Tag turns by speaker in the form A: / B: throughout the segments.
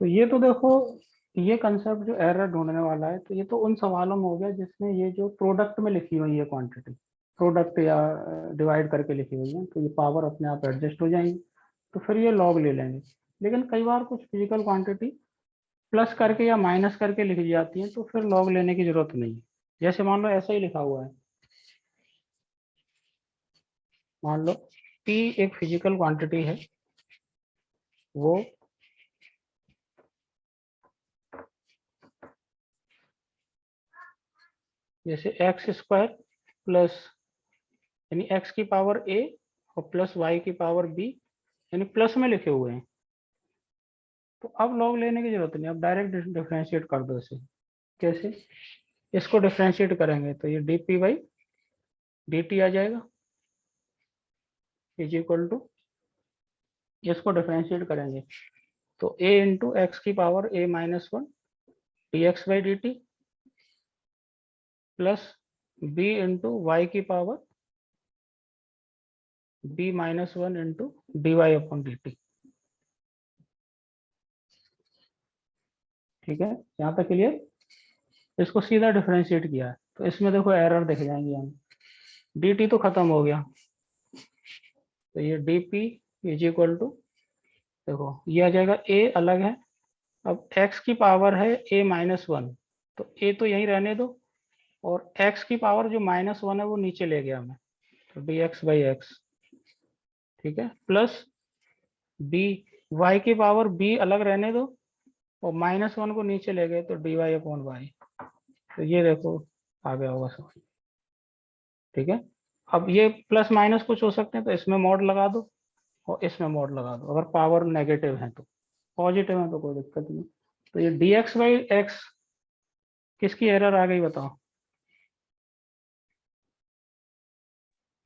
A: तो ये तो देखो, ये कंसेप्ट जो एरर ढूंढने वाला है, तो ये तो उन सवालों में हो गया जिसमें ये जो प्रोडक्ट में लिखी हुई है क्वांटिटी, प्रोडक्ट या डिवाइड करके लिखी हुई है, तो ये पावर अपने आप एडजस्ट हो जाएंगी, तो फिर ये लॉग ले लेंगे। लेकिन कई बार कुछ फिजिकल क्वांटिटी प्लस करके या माइनस करके लिखी जाती है, तो फिर लॉग लेने की जरूरत नहीं है। जैसे मान लो ऐसा ही लिखा हुआ है, मान लो P एक फिजिकल क्वांटिटी है, वो जैसे एक्स स्क्वायर प्लस, यानी एक्स की पावर ए और प्लस वाई की पावर बी, यानी प्लस में लिखे हुए हैं। तो अब लॉग लेने की जरूरत नहीं, अब डायरेक्ट डिफरेंशिएट कर दो इसे। कैसे? इसको डिफरेंशिएट करेंगे तो ये D p by d t आ जाएगा, इज इक्वल टू, इसको डिफरेंशिएट करेंगे तो ए इंटू एक्स की power a minus one d x by d t plus b into y की power b minus one into d Y upon d t. ठीक है, यहाँ तक क्लियर? इसको सीधा डिफरेंशिएट किया है, तो इसमें देखो एरर दिख जाएंगे हमें। डी टी तो खत्म हो गया, तो ये D P is equal to, देखो ये आ जाएगा, ए अलग है, अब x की पावर है a माइनस वन, तो a तो यहीं रहने दो, और x की पावर जो माइनस वन है वो नीचे ले गया मैं, तो डी एक्स बाई एक्स। ठीक है, प्लस b, y की पावर b अलग रहने दो, और माइनस वन को नीचे ले गए, तो डी वाई अपॉन वाई। तो ये देखो आ गया होगा सब। ठीक है, अब ये प्लस माइनस कुछ हो सकते हैं, तो इसमें मॉड लगा दो और इसमें मॉड लगा दो, अगर पावर नेगेटिव है तो। पॉजिटिव है तो कोई दिक्कत नहीं। तो ये डी एक्स बाई एक्स किसकी एरर आ गई बताओ?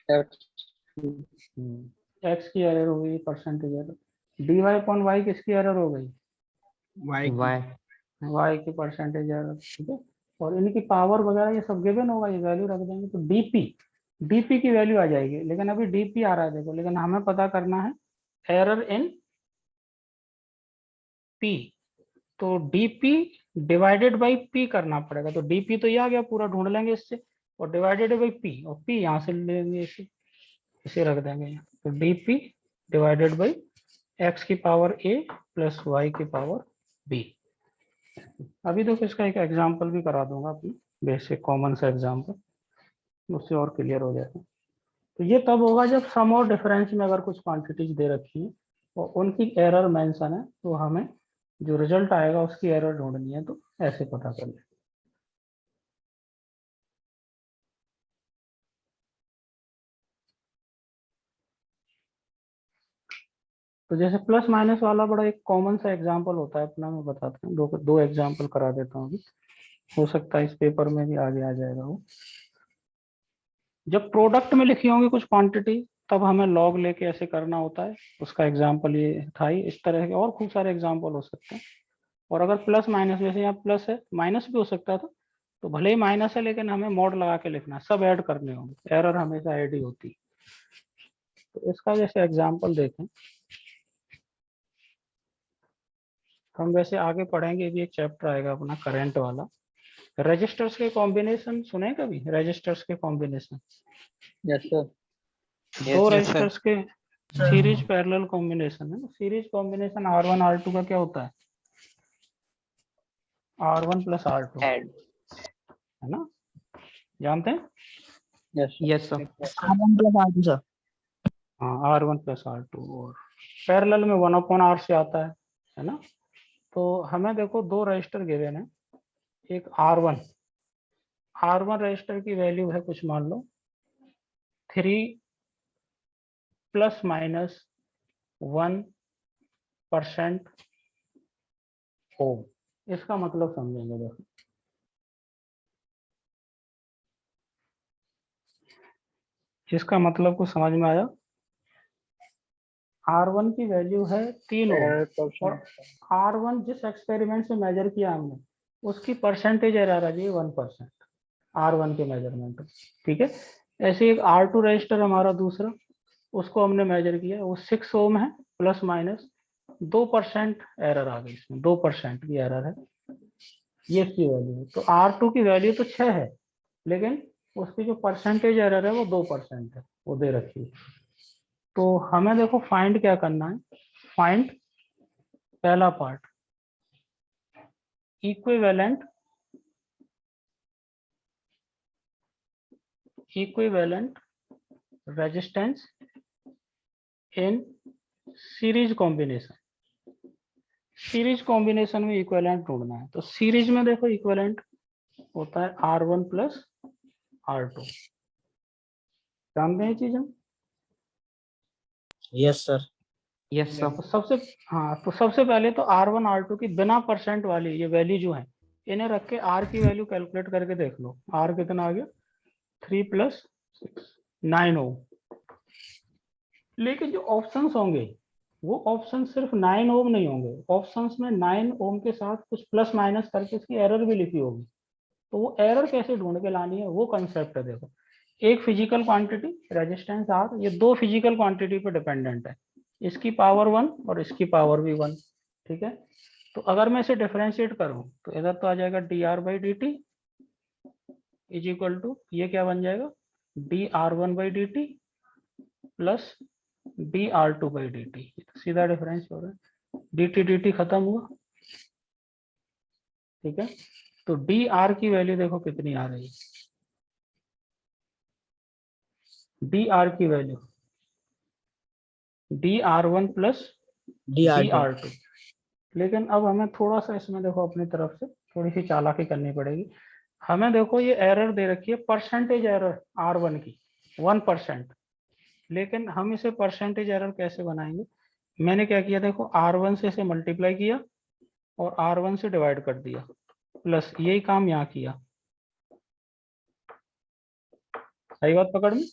B: एक्स
A: एक्स की एरर हो गई, percentage error. D Y upon Y किसकी एरर हो गई?
B: Y
C: Y.
A: वाई की परसेंटेज एरर। ठीक है, और इनकी पावर वगैरह ये सब गिवन होगा, ये वैल्यू रख देंगे, तो डीपी, डीपी की वैल्यू आ जाएगी। लेकिन अभी डीपी आ रहा है देखो, लेकिन हमें पता करना है एरर इन पी, तो डीपी डिवाइडेड बाई पी करना पड़ेगा। तो डीपी तो ये आ गया, पूरा ढूंढ लेंगे इससे, और डिवाइडेड बाई पी, और पी यहाँ से ले लेंगे, इसे रख देंगे यहाँ। तो डीपी डिवाइडेड बाई एक्स की पावर ए प्लस वाई की पावर बी। अभी देखो इसका एक एग्जांपल भी करा दूंगा अपनी, बेसिक कॉमन सा एग्जांपल, उससे और क्लियर हो जाएगा। तो ये तब होगा जब सम और डिफरेंस में अगर कुछ क्वांटिटीज दे रखी है और उनकी एरर मेंशन है, तो हमें जो रिजल्ट आएगा उसकी एरर ढूंढनी है, तो ऐसे पता कर ले। तो जैसे प्लस माइनस वाला बड़ा एक कॉमन सा एग्जांपल होता है अपना, मैं बताता हूँ, दो दो एग्जांपल करा देता हूँ अभी, हो सकता है इस पेपर में भी आगे आ जाएगा वो। जब प्रोडक्ट में लिखी होंगी कुछ क्वांटिटी, तब हमें लॉग लेके ऐसे करना होता है, उसका एग्जांपल ये था ही। इस तरह के और खूब सारे एग्जांपल हो सकते हैं। और अगर प्लस माइनस, जैसे यहाँ प्लस है, माइनस भी हो सकता था, तो भले ही माइनस है लेकिन हमें मॉड लगा के लिखना है, सब ऐड करने होंगे, एरर हमेशा ऐड ही होती है। तो इसका जैसे एग्जांपल देखें, हम वैसे आगे पढ़ेंगे, भी एक चैप्टर आएगा अपना करंट वाला, रजिस्टर्स के कॉम्बिनेशन सुने कभी? रजिस्टर्स के कॉम्बिनेशन,
B: यस सर।
A: दो रजिस्टर्स के सीरीज पैरेलल कॉम्बिनेशन है ना। Series combination R one R two का क्या होता है? R one plus R two,
C: add.
A: है ना, जानते हैं?
B: Yes
C: yes sir.
B: सर।
A: हाँ, R one plus R two, और पैरेलल में वन अपॉन आर से आता है ना। तो हमें देखो दो रजिस्टर गिवन है, एक R one, R one resistor की वैल्यू है कुछ मान लो 3 प्लस माइनस 1% ओम। इसका मतलब समझेंगे देखो, इसका मतलब कुछ समझ में आया? आर वन की वैल्यू है 3 ओम, और आर वन जिस एक्सपेरिमेंट से मेजर किया हमने, उसकी परसेंटेज एरर आ रही है 1%, आर वन के मेजरमेंट। ठीक है, ऐसे एक आर टू रजिस्टर हमारा दूसरा, उसको हमने मेजर किया, वो 6 ओम है प्लस माइनस 2% एरर आ गई इसमें, 2% की एरर है, ये इसकी वैल्यू है। तो R2 की वैल्यू तो 6 है, लेकिन उसकी जो परसेंटेज एरर है वो 2% है, वो दे रखी है। तो हमें देखो फाइंड क्या करना है, फाइंड पहला part equivalent resistance in series combination. Series combination में इक्विवेलेंट ढूंढना है। तो सीरीज में देखो इक्विवेलेंट होता है R1 प्लस R2, जानते हैं ये चीज हम?
B: Yes sir.
C: Yes sir.
A: तो सबसे हाँ, तो सबसे पहले तो R1 R2 की बिना परसेंट वाली ये वैल्यू जो है, इन्हें रख के R की वैल्यू कैलकुलेट करके देख लो। R कितना आ गया, 3 + 6 9 ओम। लेकिन जो ऑप्शंस होंगे वो ऑप्शन सिर्फ 9 ओम नहीं होंगे, ऑप्शंस में 9 ओम के साथ कुछ प्लस माइनस करके इसकी एरर भी लिखी होगी। तो वो एरर कैसे ढूंढ के लानी है, वो कंसेप्ट है। देखो, एक फिजिकल क्वांटिटी रेजिस्टेंस R, ये दो फिजिकल क्वांटिटी पे डिपेंडेंट है, इसकी पावर 1 और इसकी पावर भी 1, ठीक है। तो अगर मैं इसे डिफरेंशिएट करूं तो इधर तो आ जाएगा dr/dt इज इक्वल टू, ये क्या बन जाएगा, dr1/dt प्लस dr2/dt। सीधा डिफरेंस हो रहा है, dt खत्म हुआ, ठीक है। तो dr की वैल्यू देखो कितनी आ रही है, dr की वैल्यू dr1 प्लस dr2। लेकिन अब हमें थोड़ा सा इसमें देखो अपनी तरफ से थोड़ी सी चालाकी करनी पड़ेगी। हमें देखो ये एरर दे रखी है परसेंटेज एरर R1 की 1%, लेकिन हम इसे परसेंटेज एरर कैसे बनाएंगे? मैंने क्या किया देखो, R1 से इसे मल्टीप्लाई किया और R1 से डिवाइड कर दिया, प्लस यही काम यहाँ किया। सही बात पकड़ में?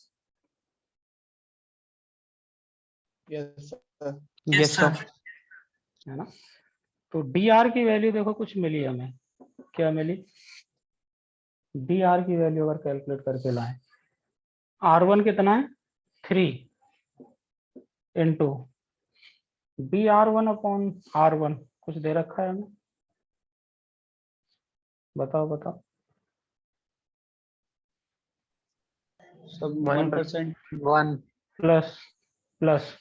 C: यस
A: सर, है ना। तो dr की वैल्यू देखो कुछ मिली हमें, क्या मिली, dr की वैल्यू अगर कैलकुलेट करके लाएं, R1 कितना है 3 इंटू dr1/R1 कुछ दे रखा है हमें, बताओ बताओ।
C: सब 1%।
B: 1
A: प्लस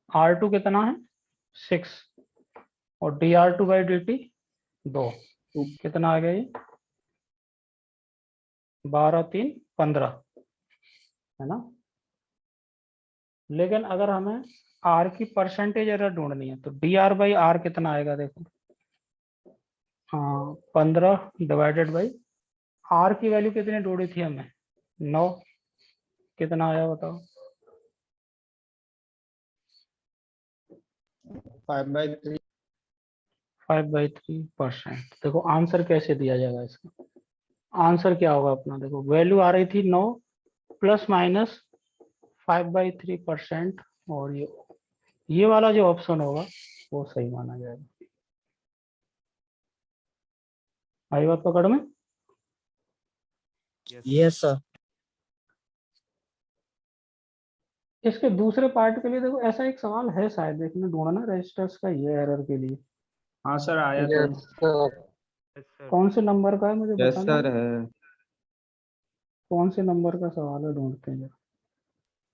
A: R2 कितना है 6 और dr2/dt 2, कितना आ गया ये 12 3 15, है ना। लेकिन अगर हमें R की परसेंटेज एरर ढूंढनी है तो dr/r कितना आएगा देखो, हाँ 15 डिवाइडेड बाई R की वैल्यू कितनी ढूंढी थी हमें 9, कितना आया बताओ,
C: 5/3।
A: 5/3%। देखो आंसर कैसे दिया जाएगा इसका, आंसर क्या होगा अपना, देखो वैल्यू आ रही थी 9 प्लस माइनस 5/3%, और ये वाला जो ऑप्शन होगा वो सही माना जाएगा। आई बात पकड़ में?
B: Yes sir.
A: इसके दूसरे पार्ट के लिए देखो ऐसा एक सवाल है शायद, देखने ढूंढना रजिस्टर्स का ये एरर के लिए।
C: हाँ सर, आया तो।
B: Yes sir.
A: कौन से नंबर का है मुझे
C: यस
A: बताना,
C: सर है।
A: कौन से नंबर का सवाल है, ढूंढते हैं जरा,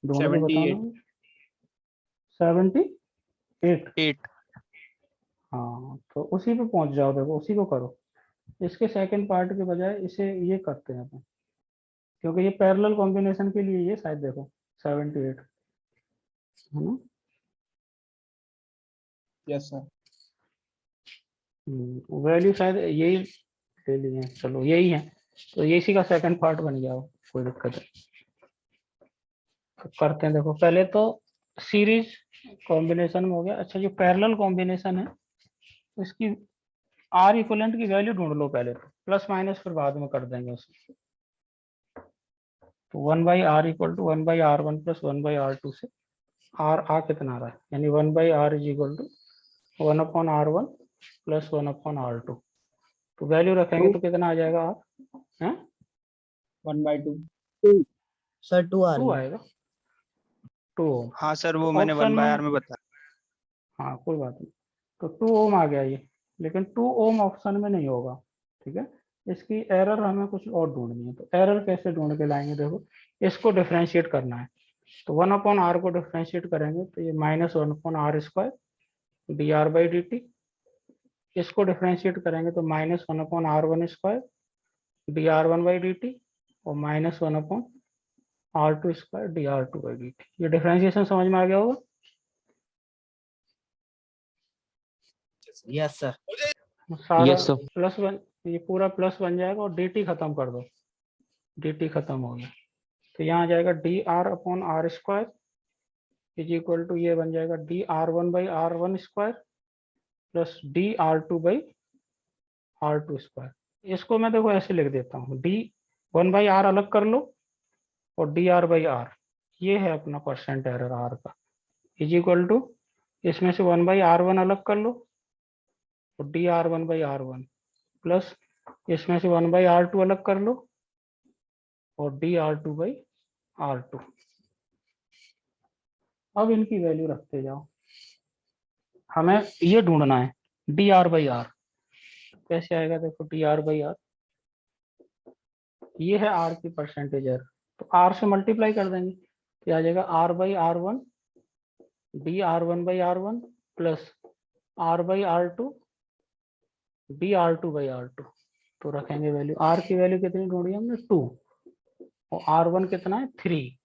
A: ढूंढ के
C: 78।
A: बताना। 78।
C: 8।
A: हाँ तो उसी पे पहुंच जाओ, देखो उसी को करो। इसके सेकंड पार्ट के बजाय इसे ये करते हैं अपन, क्योंकि ये पैरेलल कॉम्बिनेशन के लिए ये शायद देखो 78, है ना।
C: Yes sir.
A: वैल्यू शायद यही ले ली है, चलो यही है, तो ये इसी का सेकंड पार्ट बन गया हो, कोई दिक्कत है। तो करते हैं, देखो पहले तो सीरीज कॉम्बिनेशन में हो गया। अच्छा, जो पैरेलल कॉम्बिनेशन है इसकी आर इक्वलेंट की वैल्यू ढूंढ लो पहले, तो प्लस माइनस फिर बाद में कर देंगे उसमें। तो 1/r equal to 1/r1 plus 1/r2 से आ कितना आ रहा है, यानी 1/r is equal to 1/r1 plus 1/r2। तो वैल्यू रखेंगे तो कितना आ जाएगा आर है
C: 1/2।
B: सर 2 आ
A: 2
B: रही है।
A: आएगा 2।
C: हाँ सर, वो
A: तो
C: मैंने
A: ऑप्शन
C: 1/r
A: में,
C: में बताया।
A: हाँ कोई बात नहीं, तो 2 ओम आ गया ये, लेकिन 2 ओम ऑप्शन में नहीं होगा, ठीक है। इसकी एरर हमें कुछ और ढूंढनी है, तो एरर कैसे ढूंढ के लाएंगे, देखो इसको डिफ्रेंशिएट करना है। तो 1/r को डिफ्रेंशिएट करेंगे तो ये -1/r² dr/dt। इसको डिफ्रेंशिएट करेंगे तो -1/r1² dr1/dt और -1/r2² dr2/dt। ये डिफ्रेंशिएशन समझ में आ गया होगा।
B: Yes, sir.
A: सारा
D: Yes, sir.
A: प्लस बन, ये पूरा प्लस बन जाएगा और dt खत्म कर दो, dt खत्म हो गया। तो यहाँ आ जाएगा dr/r² इज इक्वल टू, ये बन जाएगा dr1/r1² प्लस dr2/r2²। इसको मैं देखो ऐसे लिख देता हूँ, d1/r अलग कर लो और dr/r, ये है अपना परसेंट एरर r का, इज इक्वल टू इसमें से 1/r1 अलग कर लो और dr1/r1 प्लस इसमें से 1/r2 अलग कर लो और dr2/r2। अब इनकी वैल्यू रखते जाओ, हमें ये ढूंढना है dr/r। कैसे आएगा, देखो dr/r, ये है r की परसेंटेज एरर, तो r से मल्टीप्लाई कर देंगे तो आ जाएगा r/r1 dr1/r1 plus r/r2 dr2/r2। तो रखेंगे वैल्यू, r की वैल्यू कितनी ढूंढी हमने, 2, और r1 कितना है, 3,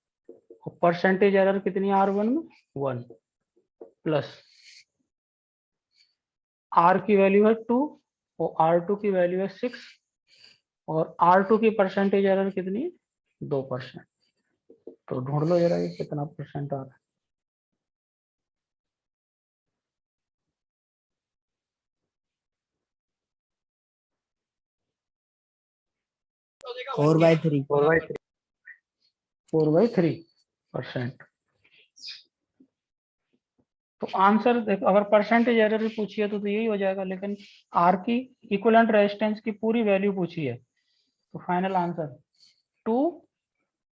A: और परसेंटेज एरर कितनी है r1 में, 1, प्लस r की वैल्यू है 2 और r2 की वैल्यू है 6, और r2 की परसेंटेज एरर कितनी है, 2%। तो ढूंढ लो जरा ये कितना परसेंट आ रहा है।
B: Four by three.
A: 4/3%। तो आंसर देखो, अगर परसेंटेज एरर भी पूछी है तो यही हो जाएगा, लेकिन आर की इक्विवेलेंट रेजिस्टेंस की पूरी वैल्यू पूछी है, तो फाइनल आंसर 2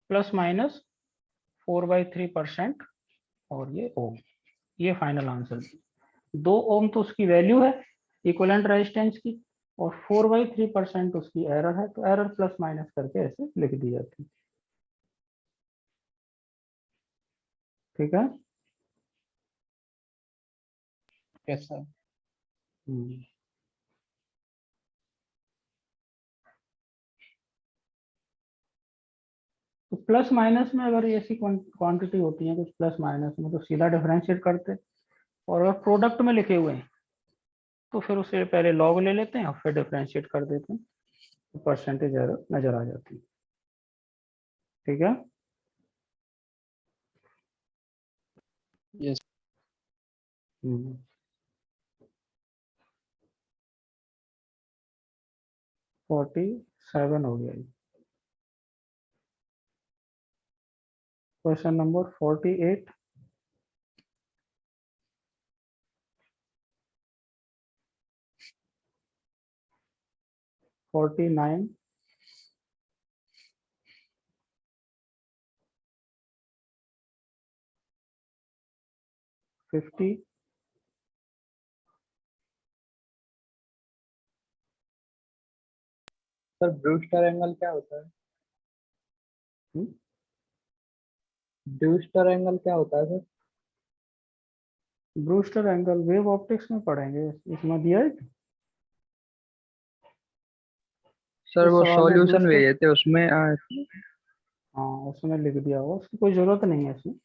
A: ± 4/3% और ये ओम, ये फाइनल आंसर। 2 ओम तो उसकी वैल्यू है इक्विवेलेंट रेजिस्टेंस की, और 4/3% उसकी एरर है, तो एरर प्लस माइनस करके ऐसे लिख दी जाती है, ठीक है।
C: Yes, sir.
A: हम्म। तो प्लस माइनस में अगर ऐसी क्वांटिटी होती है कुछ प्लस माइनस में, तो सीधा डिफरेंशिएट करते, और अगर प्रोडक्ट में लिखे हुए हैं तो फिर उसे पहले लॉग ले लेते हैं और फिर डिफरेंशिएट कर देते हैं, तो परसेंटेज एरर नजर आ जाती है, ठीक है।
C: Yes.
A: 47 हो गया। Question number 48, forty nine, 50,
C: sir Brewster angle क्या होता है? ब्रूस्टर एंगल क्या होता है sir?
A: Brewster angle wave optics में पढ़ेंगे, इसमें दिया है।
C: सर
A: इस
C: वो
A: सवाल में
C: सॉल्यूशन
A: ब्रूस्टर,
C: भेजे थे उसमें
A: हाँ उसमें लिख दिया होगा, उसकी कोई जरूरत नहीं है इसमें।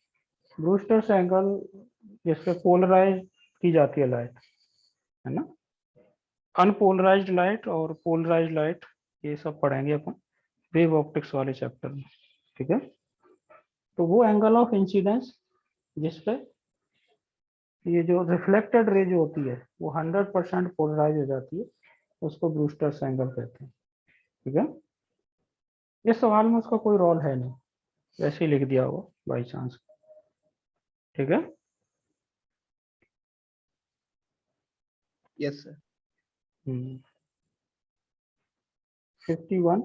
A: ब्रूस्टर्स एंगल जिसपे पोलराइज की जाती है लाइट, है ना, अनपोलराइज्ड लाइट और पोलराइज्ड लाइट, ये सब पढ़ेंगे अपन वेव ऑप्टिक्स वाले चैप्टर में, ठीक है। तो वो एंगल ऑफ इंसिडेंस जिसपे ये जो रिफ्लेक्टेड रे जो होती है वो 100% पोलराइज हो जाती है, उसको ब्रूस्टर्स एंगल कहते हैं, ठीक है। इस सवाल में उसका कोई रोल है नहीं, वैसे ही लिख दिया होगा बाई चांस, ठीक है।
C: Yes sir.
A: 51,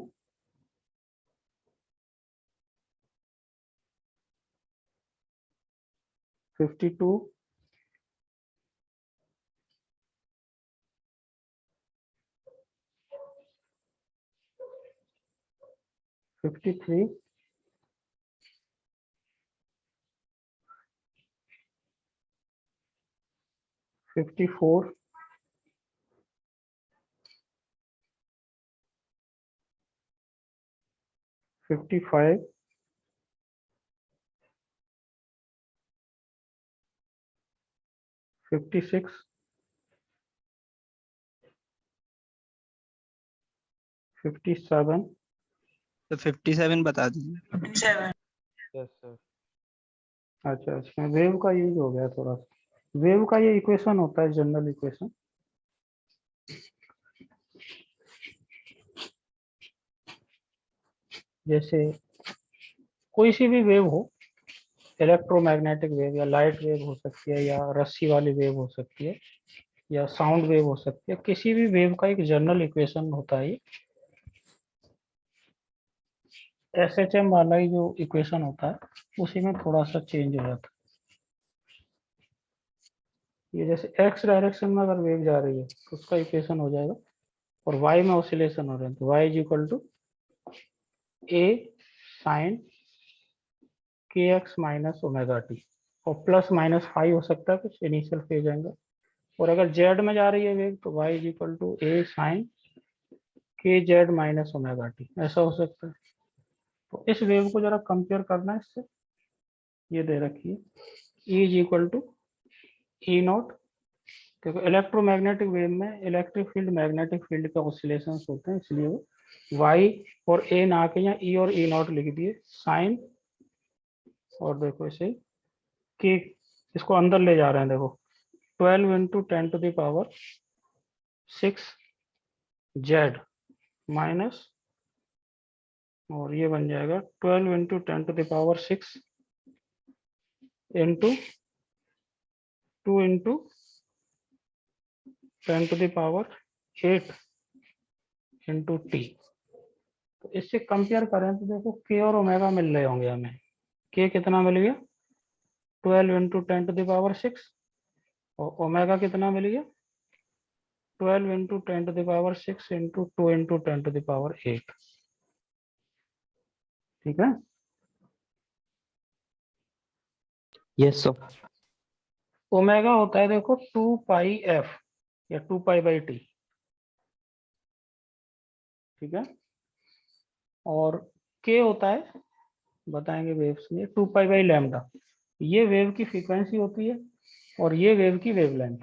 A: 52, 53, 54, 55, 56, 57।
D: तो 57 बता दीजिए।
C: Yes sir.
A: अच्छा अच्छा, वेव का यूज हो गया थोड़ा सा। वेव का ये इक्वेशन होता है, जनरल इक्वेशन। जैसे कोई सी भी वेव हो, इलेक्ट्रोमैग्नेटिक वेव या लाइट वेव हो सकती है, या रस्सी वाली वेव हो सकती है, या साउंड वेव हो सकती है, किसी भी वेव का एक जनरल इक्वेशन होता है। एसएचएम वाला ही जो इक्वेशन होता है उसी में थोड़ा सा चेंज हो जाता है। ये जैसे एक्स डायरेक्शन में अगर वेव जा रही है तो उसका इक्वेशन हो जाएगा, और वाई में ऑसिलेशन हो रहे हैं तो Y is equal to A sine k X minus omega T, और प्लस माइनस फाइव हो सकता है कुछ इनिशियल फेज एंगल। और अगर जेड में जा रही है वेव तो Y is equal to A sine k Z minus omega T, ऐसा हो सकता है। तो इस वेव को जरा कंपेयर करना है इससे। ये दे रखी है E is equal to E naught, क्योंकि इलेक्ट्रोमैग्नेटिक वेव में इलेक्ट्रिक फील्ड मैग्नेटिक फील्ड के ऑसिलेशंस होते हैं, इसलिए वो वाई और ए ना के यहाँ ई और ई नॉट लिख दिए साइन, और देखो इसे के, इसको अंदर ले जा रहे हैं। देखो 12 इंटू 10⁻6 जेड माइनस, और ये बन जाएगा 12 into 10⁻6 into 2 into 10⁸ into T. तो इससे कंपेयर करें तो देखो के और ओमेगा मिल रहे होंगे हमें। के कितना मिल गया 12 इंटू 10⁻6, और ओमेगा कितना मिल गया 12 इंटू 10⁻6 इंटू 2 इंटू 10⁸। ठीक है।
B: Yes, sir.
A: ओमेगा होता है देखो 2πf या 2π/t, ठीक है। और के होता है, बताएंगे वेव्स में, 2π/λ। ये वेव की फ्रीक्वेंसी होती है और ये वेव की वेवलेंथ।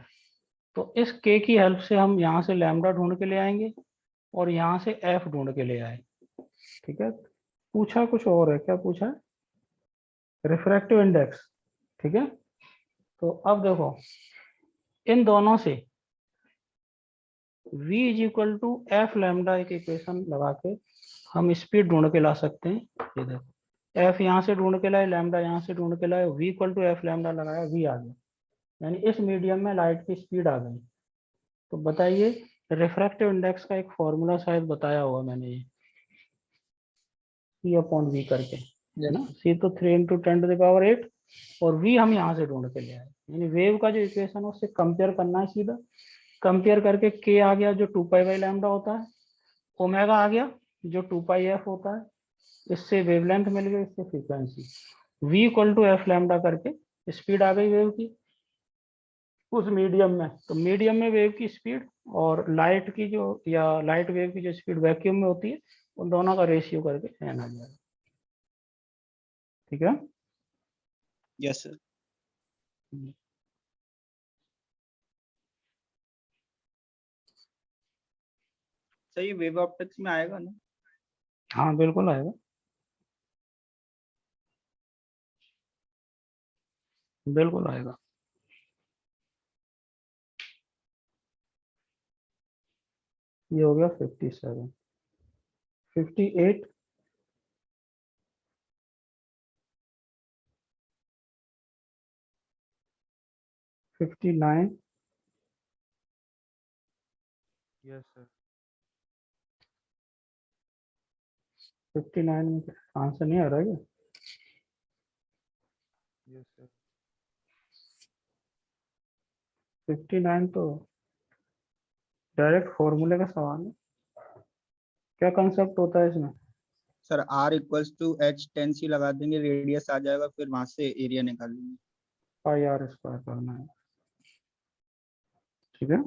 A: तो इस के की हेल्प से हम यहाँ से लैम्डा ढूंढ के ले आएंगे और यहाँ से एफ ढूंढ के ले आए। ठीक है। पूछा कुछ और है, क्या पूछा है, रिफ्रैक्टिव इंडेक्स। ठीक है। तो अब देखो इन दोनों से v is equal to F lambda एक इक्वेशन लगा के हम स्पीड ढूंढ के ला सकते हैं। ये देखो एफ यहाँ से ढूंढ के लाए, लैम्डा यहाँ से ढूंढ के लाए, v equal to F lambda लगाया, v आ गया। यानी इस मीडियम में लाइट की स्पीड आ गई। तो बताइए रिफ्रैक्टिव इंडेक्स का एक फॉर्मूला शायद बताया होगा मैंने, ये C/V करके, है ना। C तो 3 इंटू 10⁸ और v हम यहाँ से ढूंढ के ले आए। यानी वेव का जो इक्वेशन है उससे कंपेयर करना है सीधा। कंपेयर करके k आ गया जो 2π/λ होता है, ओमेगा आ गया जो 2πf होता है, इससे वेवलेंथ मिल गई, इससे frequency, v equal to F lambda करके स्पीड आ गई वेव की उस मीडियम में। तो मीडियम में वेव की स्पीड और लाइट की जो, या लाइट वेव की जो स्पीड वैक्यूम में होती है, उन दोनों का रेशियो करके एन आ जाएगा। ठीक है।
D: Yes sir. सर ये वेव ऑप्टिक्स में आएगा ना?
A: हाँ बिल्कुल आएगा, बिल्कुल आएगा। ये हो गया 57, 58, 59,
C: यस सर।
A: 59 में आंसर नहीं आ रहा है क्या?
C: Yes sir.
A: 59 तो डायरेक्ट फॉर्मूले का सवाल है। क्या कंसेप्ट होता है इसमें?
D: Sir R equals to H10C लगा देंगे, रेडियस आ जाएगा, फिर वहां से एरिया निकाल लेंगे।
A: पाई आर स्क्वायर करना है, ठीक है।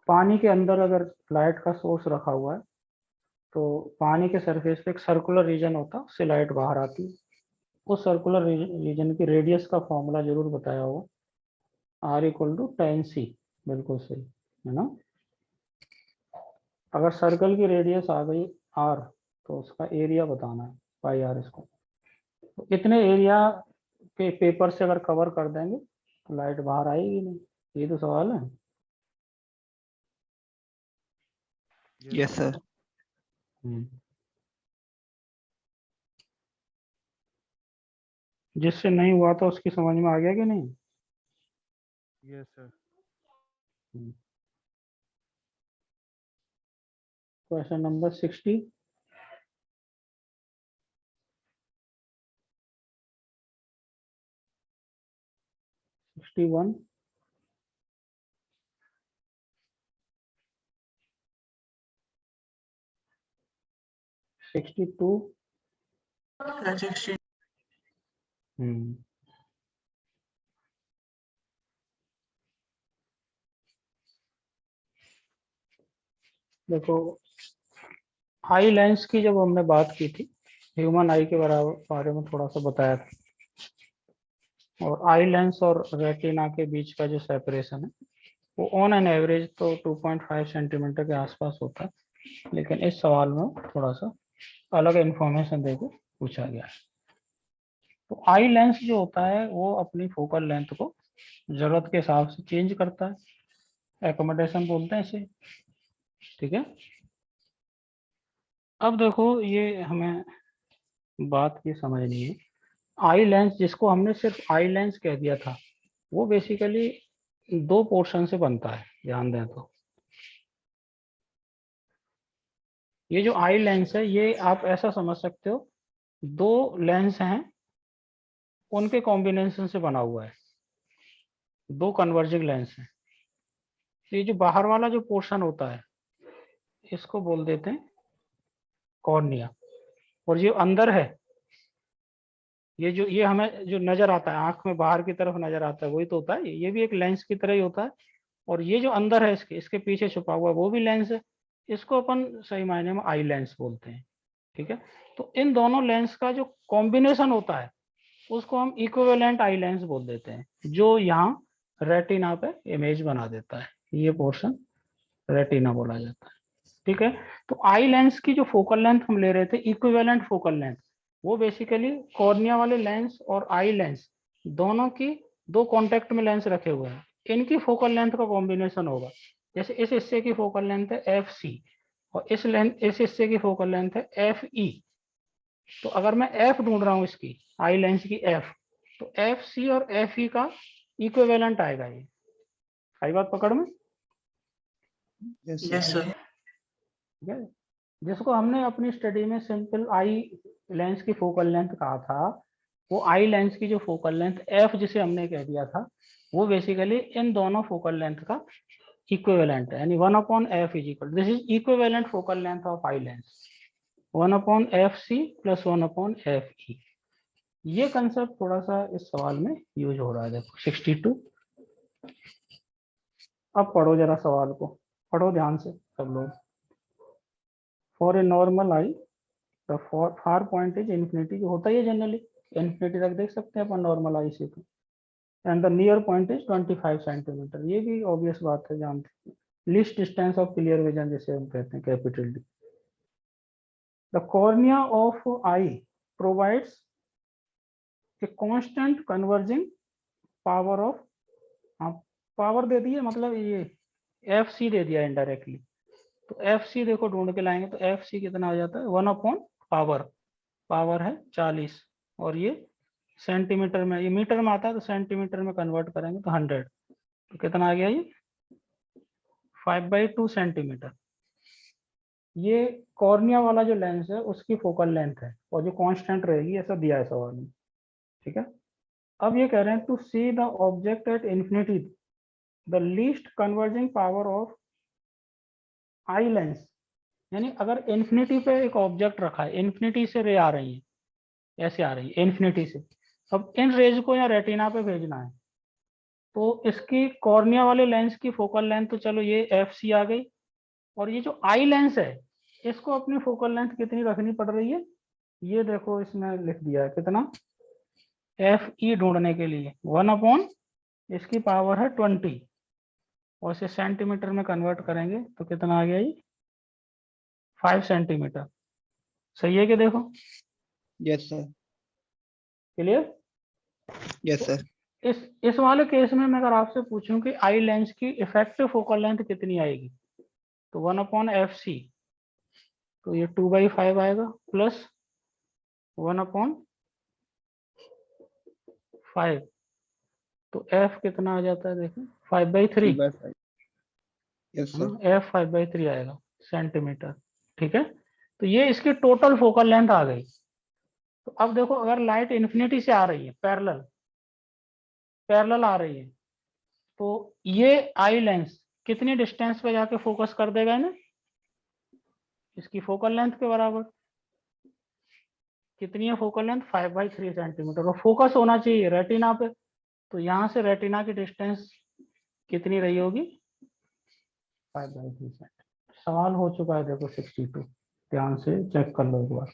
A: पानी के अंदर अगर लाइट का सोर्स रखा हुआ है तो पानी के सरफेस पे एक सर्कुलर रीजन होता है, उससे लाइट बाहर आती है। उस सर्कुलर रीजन की रेडियस का फॉर्मूला जरूर बताया होगा, R इक्वल टू 10C, बिल्कुल सही है ना। अगर सर्कल की रेडियस आ गई R तो उसका एरिया बताना है, पाई आर इसको। तो इतने एरिया के पेपर से अगर कवर कर देंगे तो लाइट बाहर आएगी नहीं, ये तो सवाल है।
D: Yes sir.
A: जिससे नहीं हुआ तो उसकी समझ में आ गया कि नहीं।
C: Yes, sir.
A: Question number 60, 61, 62। देखो, आई लेंस की जब हमने बात की थी, ह्यूमन आई के बारे में थोड़ा सा बताया था, और आई लेंस और रेटिना के बीच का जो सेपरेशन है वो ऑन एन एवरेज तो 2.5 सेंटीमीटर के आसपास होता है, लेकिन इस सवाल में थोड़ा सा अलग इंफॉर्मेशन देकर पूछा गया है। तो आई लेंस जो होता है वो अपनी फोकल लेंथ को जरूरत के हिसाब से चेंज करता है, एकोमोडेशन बोलते हैं इसे, ठीक है। अब देखो, ये हमें बात की समझनी है, आई लेंस जिसको हमने सिर्फ आई लेंस कह दिया था वो बेसिकली दो पोर्शन से बनता है, ध्यान दें तो। ये जो आई लेंस है ये आप ऐसा समझ सकते हो, दो लेंस हैं उनके कॉम्बिनेशन से बना हुआ है, दो कन्वर्जिंग लेंस हैं। ये जो बाहर वाला जो पोर्शन होता है इसको बोल देते हैं कॉर्निया, और जो अंदर है ये हमें जो नजर आता है, आंख में बाहर की तरफ नजर आता है वही तो होता है, ये भी एक लेंस की तरह ही होता है। और ये जो अंदर है इसके पीछे छुपा हुआ है वो भी लेंस है, इसको अपन सही मायने में आई लेंस बोलते हैं, ठीक है। तो इन दोनों लेंस का जो कॉम्बिनेशन होता है उसको हम इक्विवेलेंट आई लेंस बोल देते हैं, जो यहाँ रेटिना पे इमेज बना देता है, ये पोर्शन रेटिना बोला जाता है, ठीक है। तो आई लेंस की जो फोकल लेंथ हम ले रहे थे, इक्विवेलेंट फोकल लेंथ, वो बेसिकली कॉर्निया वाले लेंस और आई लेंस दोनों की दो कॉन्टेक्ट में लेंस रखे हुए हैं, इनकी फोकल लेंथ का कॉम्बिनेशन होगा। जैसे इस हिस्से की फोकल लेंथ है एफ सी और इस हिस्से की फोकल लेंथ है एफ ई। तो अगर मैं एफ ढूंढ रहा हूँ इसकी, आई लेंस की एफ, तो एफ सी और एफ ई का इक्विवेलेंट आएगा ये। आई बात पकड़ में?
D: Yes
B: Yes,
D: sir.
B: sir.
A: ठीक है। जिसको हमने अपनी स्टडी में सिंपल आई लेंस की फोकल लेंथ कहा था, वो आई लेंस की जो फोकल लेंथ एफ जिसे हमने कह दिया था वो बेसिकली इन दोनों फोकल लेंथ का इक्विवेलेंट है, यानी 1/f is equal, this is equivalent focal length of eye lens, 1/fc + 1/fe। ये कंसेप्ट थोड़ा सा इस सवाल में यूज हो रहा है। देखो 62, अब पढ़ो जरा सवाल को, पढ़ो ध्यान से सब लोग। For a normal I the far point is infinity, जो होता ही है जनरली इन्फिनिटी तक देख सकते हैं अपन नॉर्मल आई से, and the near point is 25 centimetre, ये भी ऑब्वियस बात है, जानते हैं। Least distance of clear vision जिसे हम कहते हैं, capital D. The cornea of I provides a constant converging power of, हाँ पावर दे दी है, मतलब ये एफ सी दे दिया इनडायरेक्टली। तो एफ सी देखो ढूंढ के लाएंगे तो एफ सी कितना हो जाता है, 1/पावर, पावर है 40, और ये सेंटीमीटर में, ये मीटर में आता है तो सेंटीमीटर में कन्वर्ट करेंगे तो 100, तो कितना आ गया ये 5/2 सेंटीमीटर। ये कॉर्निया वाला जो लेंस है उसकी फोकल लेंथ है और जो कांस्टेंट रहेगी, ऐसा दिया है सवाल में, ठीक है। अब ये कह रहे हैं to see the object at infinity the least converging power of eye lens यानी अगर इन्फिनिटी पे एक ऑब्जेक्ट रखा है, इन्फिनिटी से रे आ रही है, ऐसे आ रही है इन्फिनिटी से, अब इन रेज को या रेटिना पे भेजना है, तो इसकी कॉर्निया वाले लेंस की फोकल लेंथ तो चलो ये एफ सी आ गई, और ये जो आई लेंस है इसको अपनी फोकल लेंथ कितनी रखनी पड़ रही है, ये देखो इसमें लिख दिया है कितना, एफ ई ढूंढने के लिए 1/, इसकी पावर है 20, और इसे सेंटीमीटर में कन्वर्ट करेंगे तो कितना आ गया ये 5 सेंटीमीटर। सही है कि देखो,
D: yes sir,
A: clear.
D: Yes sir.
A: इस वाले केस में मैं अगर आपसे पूछूं कि आई लेंस की इफेक्टिव फोकल लेंथ कितनी आएगी, तो 1/FC, तो ये 2/5 आएगा, प्लस 1/5, तो F कितना आ जाता है देखो 5/3,
D: 3/5। यस
A: है
D: सर।
A: ना, F 5/3 आएगा सेंटीमीटर। ठीक है, तो ये इसकी टोटल फोकल लेंथ आ गई। तो अब देखो अगर लाइट इन्फिनिटी से आ रही है, पैरेलल आ रही है, तो ये आई लेंस कितनी डिस्टेंस पे जाके फोकस कर देगा इन्हें, इसकी फोकल लेंथ के बराबर। कितनी है फोकल लेंथ 5/3 सेंटीमीटर, और फोकस होना चाहिए रेटिना पे, तो यहाँ से रेटिना की डिस्टेंस कितनी रही होगी 5/3 सेंटीमीटर। सवाल हो चुका है देखो 62, ध्यान से चेक कर लो एक बार।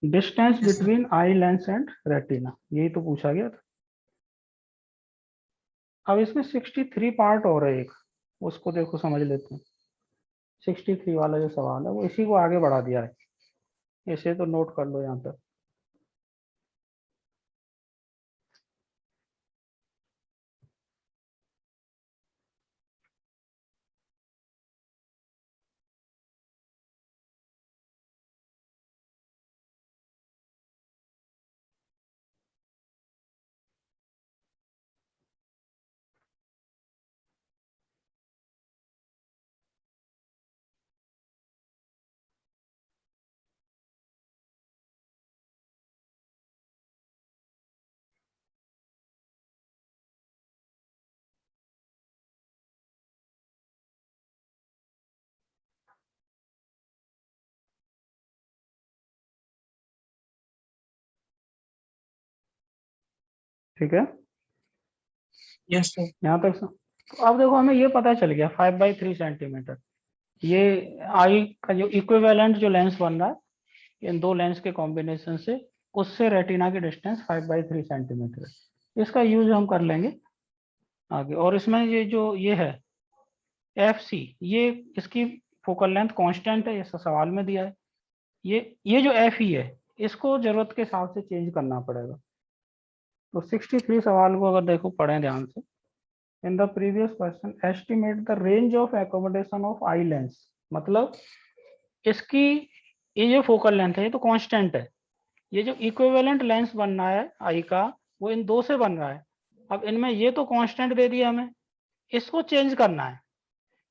A: Distance between eye lens and retina, यही तो पूछा गया था। अब इसमें 63 पार्ट और है एक, उसको देखो समझ लेते हैं। 63 वाला जो सवाल है वो इसी को आगे बढ़ा दिया है, इसे तो नोट कर लो यहाँ पर। ठीक है,
B: Yes, sir.
A: यहाँ तक तो अब देखो हमें ये पता चल गया 5/3 सेंटीमीटर, ये आई का जो इक्विवेलेंट जो लेंस बन रहा है इन दो लेंस के कॉम्बिनेशन से, उससे रेटिना की डिस्टेंस 5/3 सेंटीमीटर है। इसका यूज हम कर लेंगे आगे। और इसमें ये जो ये है एफ सी, ये इसकी फोकल लेंथ कांस्टेंट है, ये सवाल में दिया है। ये जो एफ ई है इसको जरूरत के हिसाब से चेंज करना पड़ेगा। तो 63 सवाल को अगर देखो पढ़ें ध्यान से। In the previous question estimate the range of accommodation of eye lens, मतलब इसकी ये जो फोकल लेंथ है ये तो कांस्टेंट है, ये जो इक्विवेलेंट लेंस बन रहा है आई का वो इन दो से बन रहा है। अब इनमें ये तो कांस्टेंट दे दिया हमें, इसको चेंज करना है।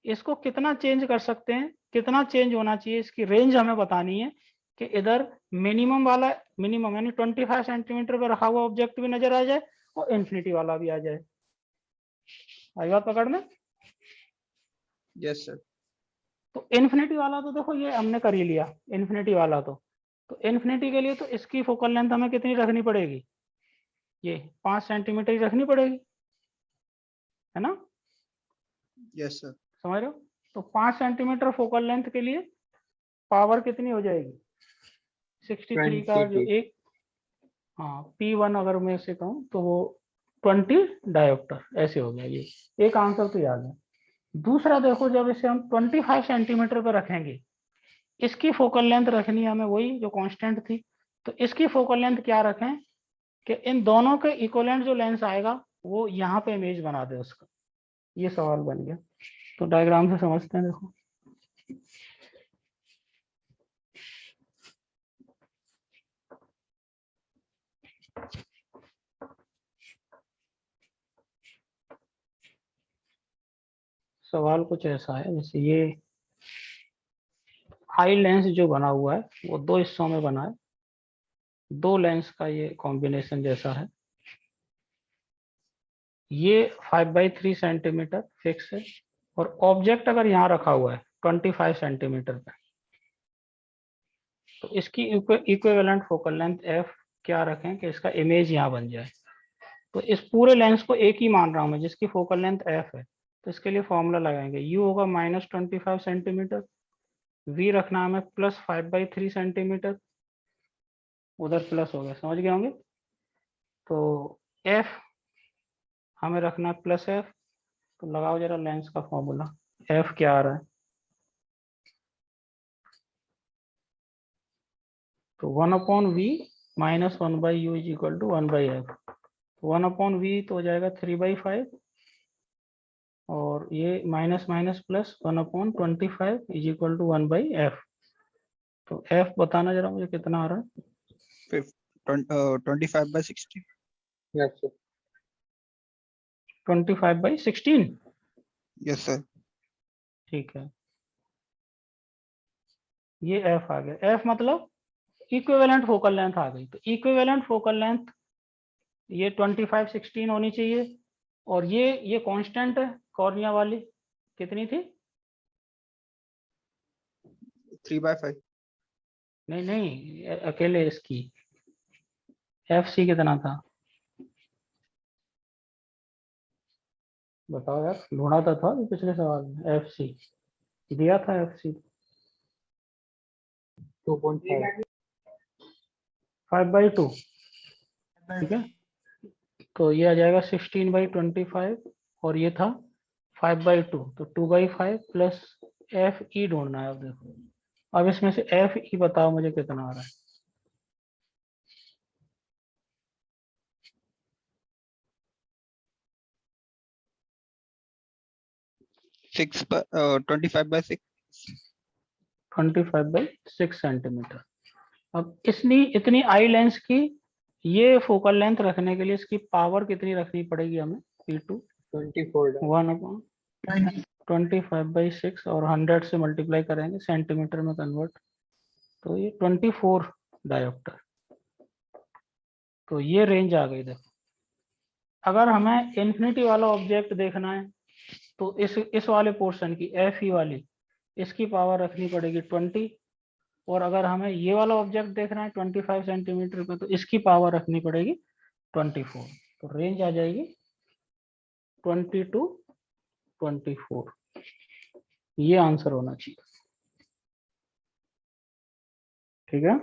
A: इसको कितना चेंज कर सकते हैं, कितना चेंज होना चाहिए, इसकी रेंज हमें बतानी है कि इधर मिनिमम वाला, मिनिमम यानी 25 सेंटीमीटर पर रखा हुआ ऑब्जेक्ट भी नजर आ जाए और इन्फिनिटी वाला भी आ जाए। आई बात पकड़ में।
D: Yes sir.
A: तो इन्फिनिटी वाला तो देखो ये हमने कर ही लिया, इन्फिनिटी वाला तो इन्फिनिटी के लिए तो इसकी फोकल लेंथ हमें कितनी रखनी पड़ेगी, ये 5 सेंटीमीटर ही रखनी पड़ेगी, है ना,
D: यस सर।
A: समझ रहे हो। तो 5 सेंटीमीटर फोकल लेंथ के लिए पावर कितनी हो जाएगी 63 का जो
D: 20
A: एक, हाँ P1 अगर मैं इसे कहूँ तो वो 20 डायोप्टर ऐसे हो गया। ये एक आंसर तो याद है। दूसरा देखो जब इसे हम 25 सेंटीमीटर पर रखेंगे, इसकी फोकल लेंथ रखनी है हमें वही जो कांस्टेंट थी, तो इसकी फोकल लेंथ क्या रखें कि इन दोनों के इक्विवेलेंट जो लेंस आएगा वो यहाँ पे इमेज बना दे उसका। ये सवाल बन गया। तो डायग्राम से समझते हैं देखो। सवाल कुछ ऐसा है, जैसे ये आई लेंस जो बना हुआ है वो दो हिस्सों में बना है, दो लेंस का ये कॉम्बिनेशन जैसा है। ये 5/3 सेंटीमीटर फिक्स है, और ऑब्जेक्ट अगर यहाँ रखा हुआ है 25 सेंटीमीटर पे, तो इसकी इक्विवेलेंट फोकल लेंथ एफ क्या रखें कि इसका इमेज यहाँ बन जाए। तो इस पूरे लेंस को एक ही मान रहा हूँ मैं जिसकी फोकल लेंथ एफ है, तो इसके लिए फॉर्मूला लगाएंगे, यू होगा -25 सेंटीमीटर, वी रखना है हमें +5/3 सेंटीमीटर, उधर प्लस हो गया, समझ गए होंगे। तो एफ हमें रखना है +f, तो लगाओ जरा लेंस का फॉर्मूला, एफ क्या आ रहा है, तो 1/v -1/u is equal to 1/f। 1/v तो हो जाएगा 3/5, और ये minus minus plus 1/25 is equal to 1/f। तो f बताना जरा मुझे कितना आ रहा है,
D: 25/16।
B: Yes, sir.
A: 25/16।
D: Yes sir.
A: ठीक है, ये f आ गया, f मतलब इक्विवेलेंट फोकल लेंथ आ गई। तो इक्विवेलेंट फोकल लेंथ ये 25/16 होनी चाहिए, और ये कांस्टेंट है कॉर्निया वाली, कितनी थी,
D: 3/5।
A: नहीं नहीं, अकेले इसकी एफ सी कितना था, बताओ यार, ढूंढा तो था पिछले सवाल में, एफ सी दिया था, एफ सी
B: 2.5.
A: 5/2, ठीक है। तो ये आ जाएगा 16/25, और ये था 5/2, तो 2/5 प्लस एफ ई ढूंढना है। अब देखो, अब इसमें से एफ ई बताओ मुझे कितना आ रहा है,
D: 25/6।
A: 25/6 सेंटीमीटर। अब इतनी आई लेंस की ये फोकल लेंथ रखने के लिए इसकी पावर कितनी रखनी पड़ेगी हमें, P2
B: 24.
A: 1/25/6, और 100 से मल्टीप्लाई करेंगे सेंटीमीटर में कन्वर्ट, तो ये 24 डायोप्टर। तो ये रेंज आ गई। देखो, अगर हमें इन्फिनिटी वाला ऑब्जेक्ट देखना है तो इस वाले पोर्शन की एफ ई वाली इसकी पावर रखनी पड़ेगी 20, और अगर हमें ये वाला ऑब्जेक्ट देखना है 25 सेंटीमीटर पे, तो इसकी पावर रखनी पड़ेगी 24। तो रेंज आ जाएगी 20 to 24, ये आंसर होना चाहिए, ठीक है।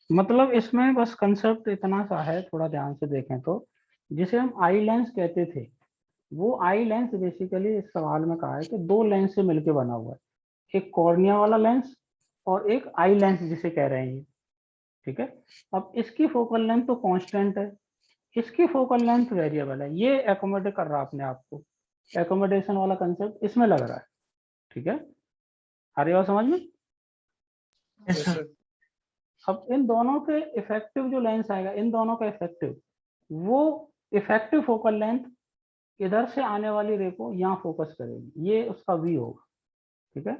A: मतलब इसमें बस कंसेप्ट इतना सा है, थोड़ा ध्यान से देखें तो, जिसे हम आई लेंस कहते थे, वो आई लेंस बेसिकली इस सवाल में कहा है कि दो लेंस से मिलकर बना हुआ है, एक कॉर्निया वाला लेंस और एक आई लेंस जिसे कह रहे हैं, ठीक है। अब इसकी फोकल लेंथ तो कांस्टेंट है, इसकी फोकल लेंथ वेरिएबल है, ये एकोमोडेट कर रहा है अपने आप को, एकोमोडेशन वाला कंसेप्ट इसमें लग रहा है, ठीक है। आ रही बात समझ में।
B: Yes, sir.
A: अब इन दोनों के इफेक्टिव जो लेंस आएगा, इन दोनों का इफेक्टिव, वो इफेक्टिव फोकल लेंथ इधर से आने वाली रे को यहाँ फोकस करेगी, ये उसका वी होगा, ठीक है।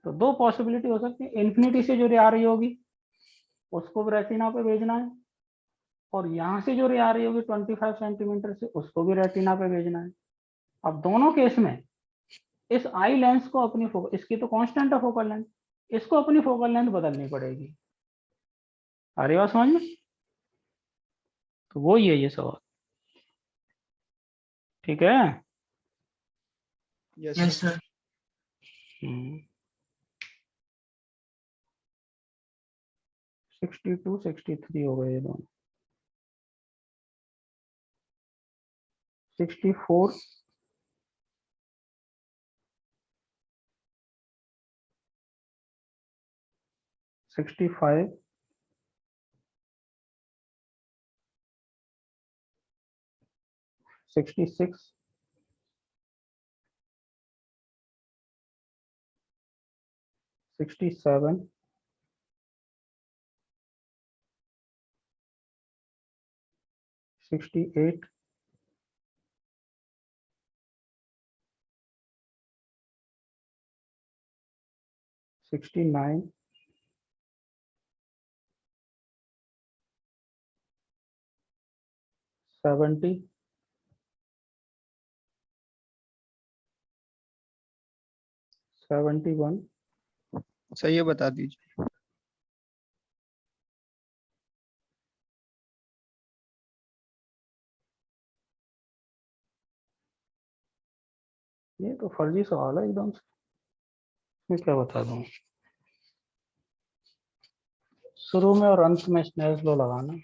A: तो दो पॉसिबिलिटी हो सकती है, इन्फिनिटी से जो रे आ रही होगी उसको भी रेटिना पे भेजना है, और यहाँ से जो रे आ रही होगी 25 सेंटीमीटर से, उसको भी रेटिना पे भेजना है। अब दोनों केस में इस आई लेंस को अपनी फोकल, इसकी तो कांस्टेंट है फोकल लेंथ, इसको अपनी फोकल लेंथ बदलनी पड़ेगी। आ रही बात समझ में। तो वो ही है ये सवाल, ठीक है।
D: Yes
B: Yes,
D: sir.
B: sir.
A: 62 63 हो गए ये दोनों, 64 65 66 67 68 69 70 70, 71,
D: सही है, बता दीजिए।
A: ये तो फर्जी सवाल है एकदम से, मैं क्या बता दूं। शुरू में और अंत में स्नेल्स लॉ लगाना।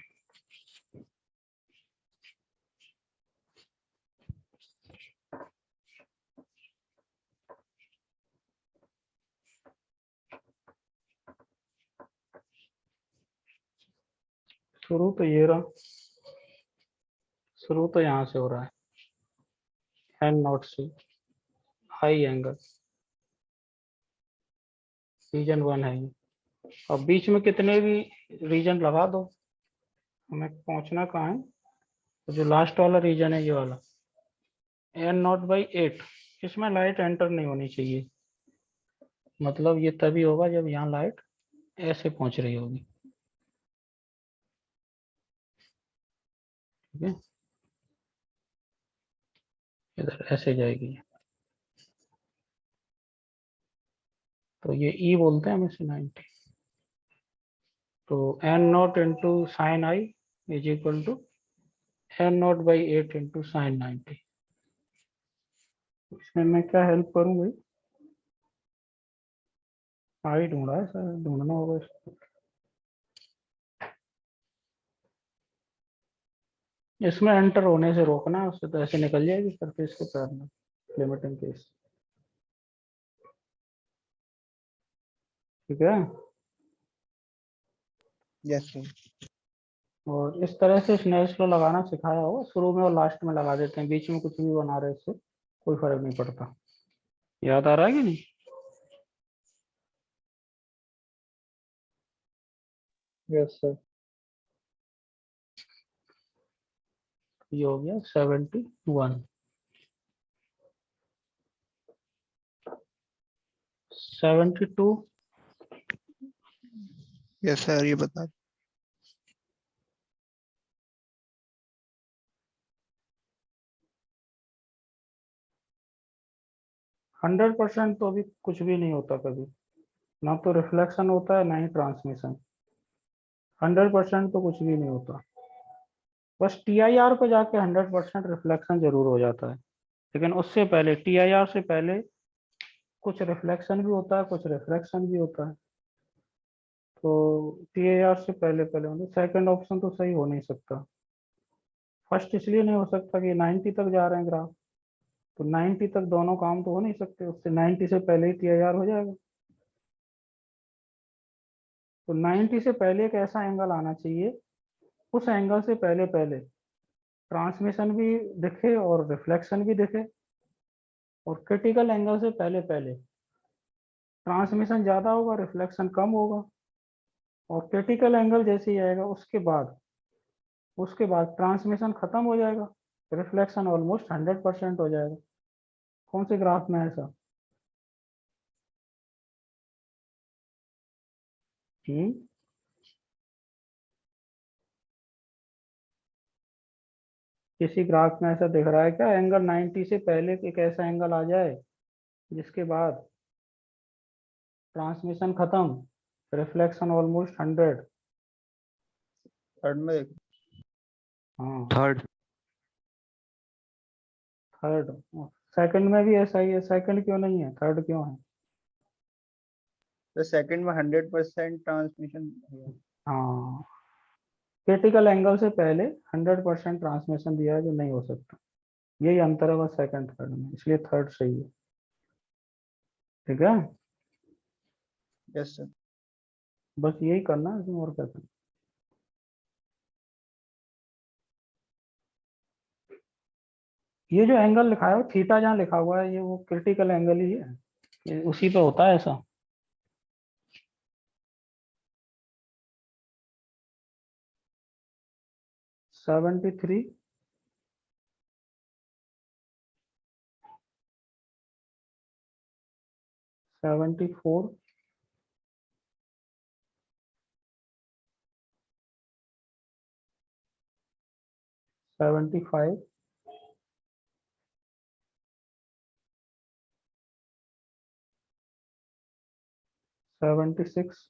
A: शुरू तो ये रहा, शुरू तो यहाँ से हो रहा है, N naught C, high angle, region 1 है ये। और बीच में कितने भी रीजन लगा दो, हमें पहुंचना कहाँ है, तो जो लास्ट वाला रीजन है ये वाला, एन नॉट बाई 8, इसमें लाइट एंटर नहीं होनी चाहिए। मतलब ये तभी होगा जब यहाँ लाइट ऐसे पहुंच रही होगी, ठीक है, इधर ऐसे जाएगी। तो ये ई बोलते हैं हम इसे 90। तो N naught into sine I is equal to N naught by 8 into sine 90। इसमें मैं क्या हेल्प करूँ भाई, आई ढूंढा है सर, ढूंढना होगा इसको। इसमें एंटर होने से रोकना है, उससे तो ऐसे निकल जाएगी सरफेस के पैरेलल, लिमिटिंग केस, ठीक है।
D: Yes sir.
A: और इस तरह से स्नेल्स लॉ लगाना सिखाया होगा, शुरू में और लास्ट में लगा देते हैं, बीच में कुछ भी बना रहे इससे कोई फर्क नहीं पड़ता। याद आ रहा है कि नहीं?
B: Yes, sir.
A: ये हो गया 71, 72,
D: यस सर, ये बता।
A: 100% तो अभी कुछ भी नहीं होता कभी, ना तो रिफ्लेक्शन होता है ना ही ट्रांसमिशन। 100% तो कुछ भी नहीं होता, बस TIR पे जाके 100% रिफ्लेक्शन जरूर हो जाता है। लेकिन उससे पहले, TIR से पहले कुछ रिफ्लेक्शन भी होता है, कुछ रिफ्रैक्शन भी होता है। तो TIR से पहले पहले मतलब सेकंड ऑप्शन तो सही हो नहीं सकता। फर्स्ट इसलिए नहीं हो सकता कि 90 तक जा रहे हैं ग्राफ, तो 90 तक दोनों काम तो हो नहीं सकते, उससे 90 से पहले ही TIR हो जाएगा। तो 90 से पहले एक ऐसा एंगल आना चाहिए, उस एंगल से पहले पहले ट्रांसमिशन भी दिखे और रिफ्लेक्शन भी दिखे, और क्रिटिकल एंगल से पहले पहले ट्रांसमिशन ज्यादा होगा, रिफ्लेक्शन कम होगा। और क्रिटिकल एंगल जैसे ही आएगा उसके बाद ट्रांसमिशन खत्म हो जाएगा, रिफ्लेक्शन ऑलमोस्ट 100% हो जाएगा। कौन से ग्राफ में है ऐसा? हम्म, किसी ग्राफ में ऐसा दिख रहा है क्या, एंगल 90 से पहले एक ऐसा एंगल आ जाए जिसके बाद ट्रांसमिशन खत्म, रिफ्लेक्शन ऑलमोस्ट 100?
D: थर्ड में देखो।
A: हाँ,
C: थर्ड।
A: थर्ड। सेकंड में भी ऐसा ही है, सेकंड क्यों नहीं है, थर्ड क्यों है?
D: तो सेकंड में 100% ट्रांसमिशन।
A: हाँ, क्रिटिकल एंगल से पहले 100% ट्रांसमिशन दिया है जो नहीं हो सकता, यही अंतर है बस सेकंड थर्ड में, इसलिए थर्ड सही है, ठीक है।
D: Yes sir.
A: बस यही करना है, इसमें और क्या करना। ये जो एंगल लिखा है थीटा, जहाँ लिखा हुआ है ये वो क्रिटिकल एंगल ही है, ये उसी पे होता है ऐसा। सेवेंटी थ्री, 74, 76, 75, 76,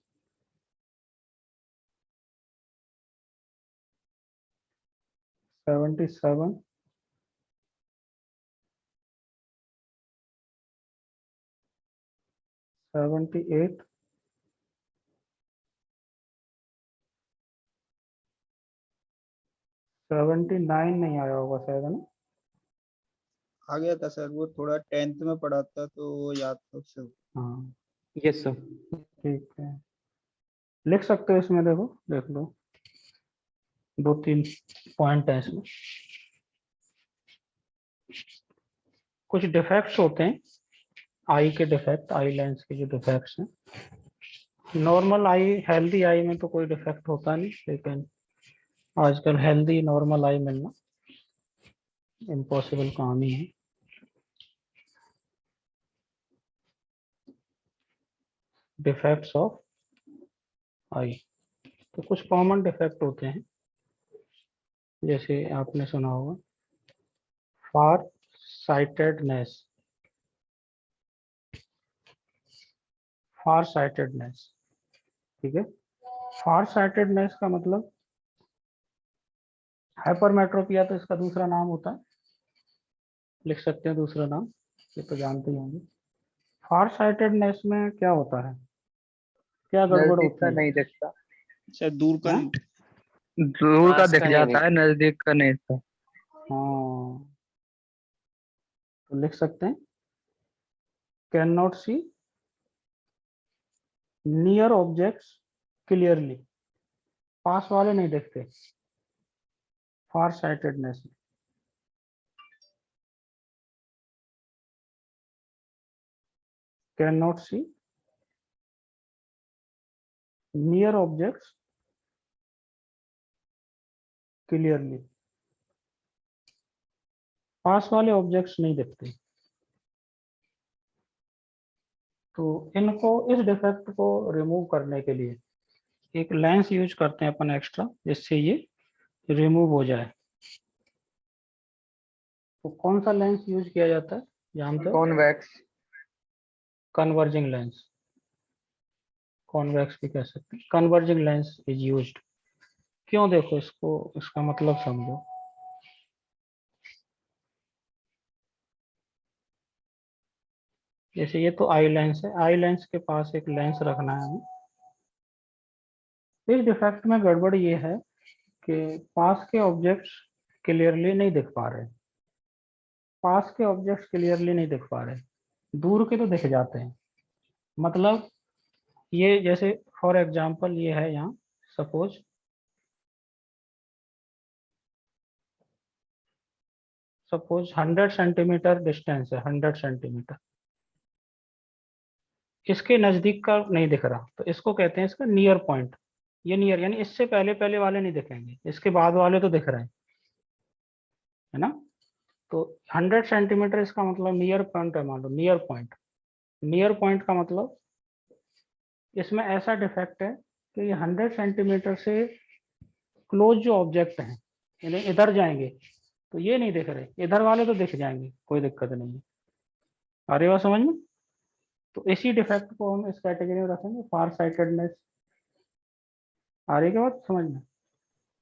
A: 77, 78, 79 नहीं आया होगा शायद, है ना?
D: आ गया था सर, वो थोड़ा 10th में पढ़ा था तो वो याद था उससे।
A: हाँ
E: यस सर।
A: ठीक है, लिख सकते हो इसमें, देखो देख लो, 2-3 पॉइंट है इसमें। कुछ डिफेक्ट्स होते हैं आई के, डिफेक्ट आई लेंस के जो डिफेक्ट्स हैं, नॉर्मल आई हेल्दी आई में तो कोई डिफेक्ट होता नहीं, लेकिन आजकल हेल्दी नॉर्मल आई मिलना इम्पॉसिबल काम ही है। डिफेक्ट्स ऑफ आई, तो कुछ कॉमन डिफेक्ट होते हैं, जैसे आपने सुना होगा फार साइटेडनेस, फार साइटेडनेस, ठीक है। फार साइटेडनेस का मतलब हाइपरमेट्रोपिया, तो इसका दूसरा नाम होता है, लिख सकते हैं दूसरा नाम, ये तो जानते ही होंगे। फार साइटेडनेस में क्या होता है, क्या गड़बड़
B: नजदीक
A: होती
B: का
A: है?
B: नहीं दिखता,
D: सर दूर का
A: हाँ?
B: दूर का
E: पास
B: दिख
E: का नहीं
B: जाता है, नजदीक का नहीं दिखता।
A: हाँ, तो लिख सकते हैं can not see near objects clearly, पास वाले नहीं देखते फार साइटेडनेस में। Can not see near objects clearly, पास वाले ऑब्जेक्ट्स नहीं दिखते। तो इनको, इस डिफेक्ट को रिमूव करने के लिए एक लेंस यूज करते हैं अपन एक्स्ट्रा, जिससे ये रिमूव हो जाए। तो कौन सा लेंस यूज किया जाता है जानते हो?
B: कॉन्वेक्स।
A: कन्वर्जिंग लेंस, कॉन्वेक्स भी कह सकते हैं, कन्वर्जिंग लेंस इज यूज्ड। क्यों, देखो इसको, इसका मतलब समझो। जैसे ये तो आई लेंस है, आई लेंस के पास एक लेंस रखना है हमें। इस डिफेक्ट में गड़बड़ ये है कि पास के ऑब्जेक्ट्स क्लियरली नहीं दिख पा रहे, पास के ऑब्जेक्ट्स क्लियरली नहीं दिख पा रहे, दूर के तो दिख जाते हैं। मतलब ये जैसे फॉर एग्जांपल ये है यहाँ, सपोज सपोज 100 सेंटीमीटर डिस्टेंस है, 100 सेंटीमीटर, इसके नजदीक का नहीं दिख रहा, तो इसको कहते हैं इसका नियर पॉइंट। ये नियर यानी इससे पहले पहले वाले नहीं दिखेंगे, इसके बाद वाले तो दिख रहे हैं, है ना? तो 100 सेंटीमीटर इसका मतलब नियर पॉइंट है, मान लो नियर पॉइंट। नियर पॉइंट का मतलब इसमें ऐसा डिफेक्ट है कि ये 100 सेंटीमीटर से क्लोज जो ऑब्जेक्ट हैं, यानी इधर जाएंगे तो ये नहीं दिख रहे, इधर वाले तो दिख जाएंगे, कोई दिक्कत नहीं है। आ रही बात समझ में? तो इसी डिफेक्ट को हम इस कैटेगरी में रखेंगे, फार साइटेडनेस। आ रही क्या बात समझ में?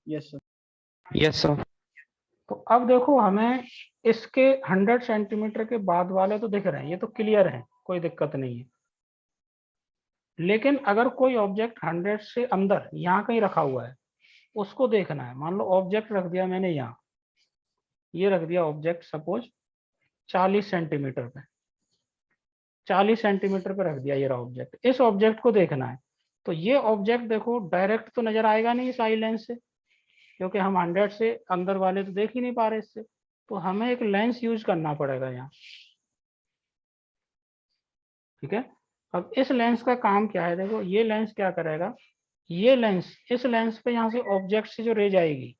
D: Yes sir.
E: Yes sir.
A: तो अब देखो, हमें इसके 100 सेंटीमीटर के बाद वाले तो दिख रहे हैं, ये तो क्लियर है, कोई दिक्कत नहीं है। लेकिन अगर कोई ऑब्जेक्ट 100 से अंदर यहाँ कहीं रखा हुआ है, उसको देखना है। मान लो ऑब्जेक्ट रख दिया मैंने यहाँ, ये रख दिया ऑब्जेक्ट सपोज 40 सेंटीमीटर पे, 40 सेंटीमीटर पे रख दिया ये रहा ऑब्जेक्ट। इस ऑब्जेक्ट को देखना है, तो ये ऑब्जेक्ट देखो डायरेक्ट तो नजर आएगा नहीं इस आई लेंस से, क्योंकि हम 100 से अंदर वाले तो देख ही नहीं पा रहे इससे। तो हमें एक लेंस यूज करना पड़ेगा यहाँ, ठीक है। अब इस लेंस का काम क्या है, देखो ये लेंस क्या करेगा, ये लेंस, इस लेंस पे यहाँ से ऑब्जेक्ट से जो रे जाएगी,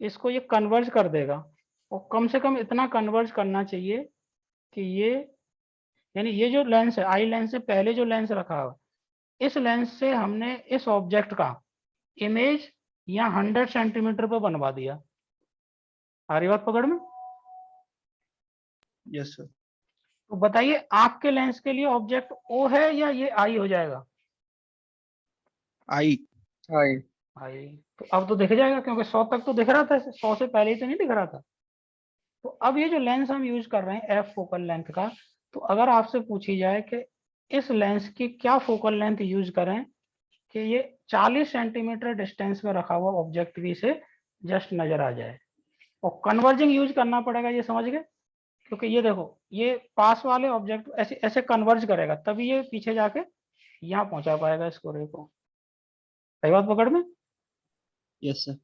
A: इसको ये कन्वर्ज कर देगा। और कम से कम इतना कन्वर्ज करना चाहिए कि ये, यानी ये जो लेंस है, आई लेंस से पहले जो लेंस रखा हुआ, इस लेंस से हमने इस ऑब्जेक्ट का इमेज यहाँ 100 सेंटीमीटर पर बनवा दिया। आ रही बात पकड़ में?
D: Yes sir.
A: तो बताइए आपके लेंस के लिए ऑब्जेक्ट ओ है या ये आई हो जाएगा?
D: आई।
B: आई।
A: आई। तो अब तो दिख जाएगा क्योंकि 100 तक तो दिख रहा था, 100 से पहले ही तो नहीं दिख रहा था। तो अब ये जो लेंस हम यूज कर रहे हैं एफ फोकल लेंथ का, तो अगर आपसे पूछी जाए कि इस लेंस की क्या फोकल लेंथ यूज करें कि ये 40 सेंटीमीटर डिस्टेंस में रखा हुआ ऑब्जेक्ट भी से जस्ट नजर आ जाए, और कन्वर्जिंग यूज करना पड़ेगा, ये समझ गए? क्योंकि ये देखो ये पास वाले ऑब्जेक्ट ऐसे ऐसे कन्वर्ज करेगा तभी ये पीछे जाके यहाँ पहुंचा पाएगा इसको, रे को। सही बात पकड़ में?
D: Yes sir.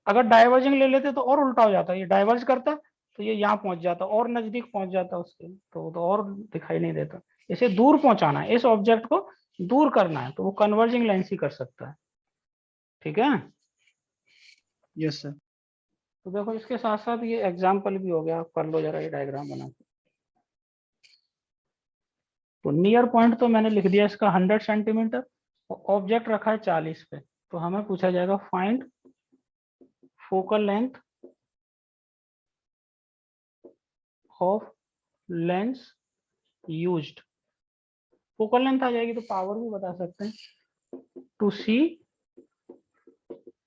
A: अगर डाइवर्जिंग ले लेते तो और उल्टा हो जाता, ये डाइवर्ज करता तो ये यहाँ पहुंच जाता और नजदीक पहुंच जाता उसके, तो और दिखाई नहीं देता। इसे दूर पहुंचाना है, इस ऑब्जेक्ट को दूर करना है, तो वो कन्वर्जिंग लेंस ही कर सकता है। ठीक है?
D: Yes sir.
A: तो देखो इसके साथ साथ ये एग्जाम्पल भी हो गया, आप कर लो जरा ये डायग्राम बना के। तो नियर पॉइंट तो मैंने लिख दिया इसका 100 सेंटीमीटर, और ऑब्जेक्ट रखा है 40 पे, तो हमें पूछा जाएगा find focal length of lens used. Focal length आ जाएगी तो पावर भी बता सकते हैं, to see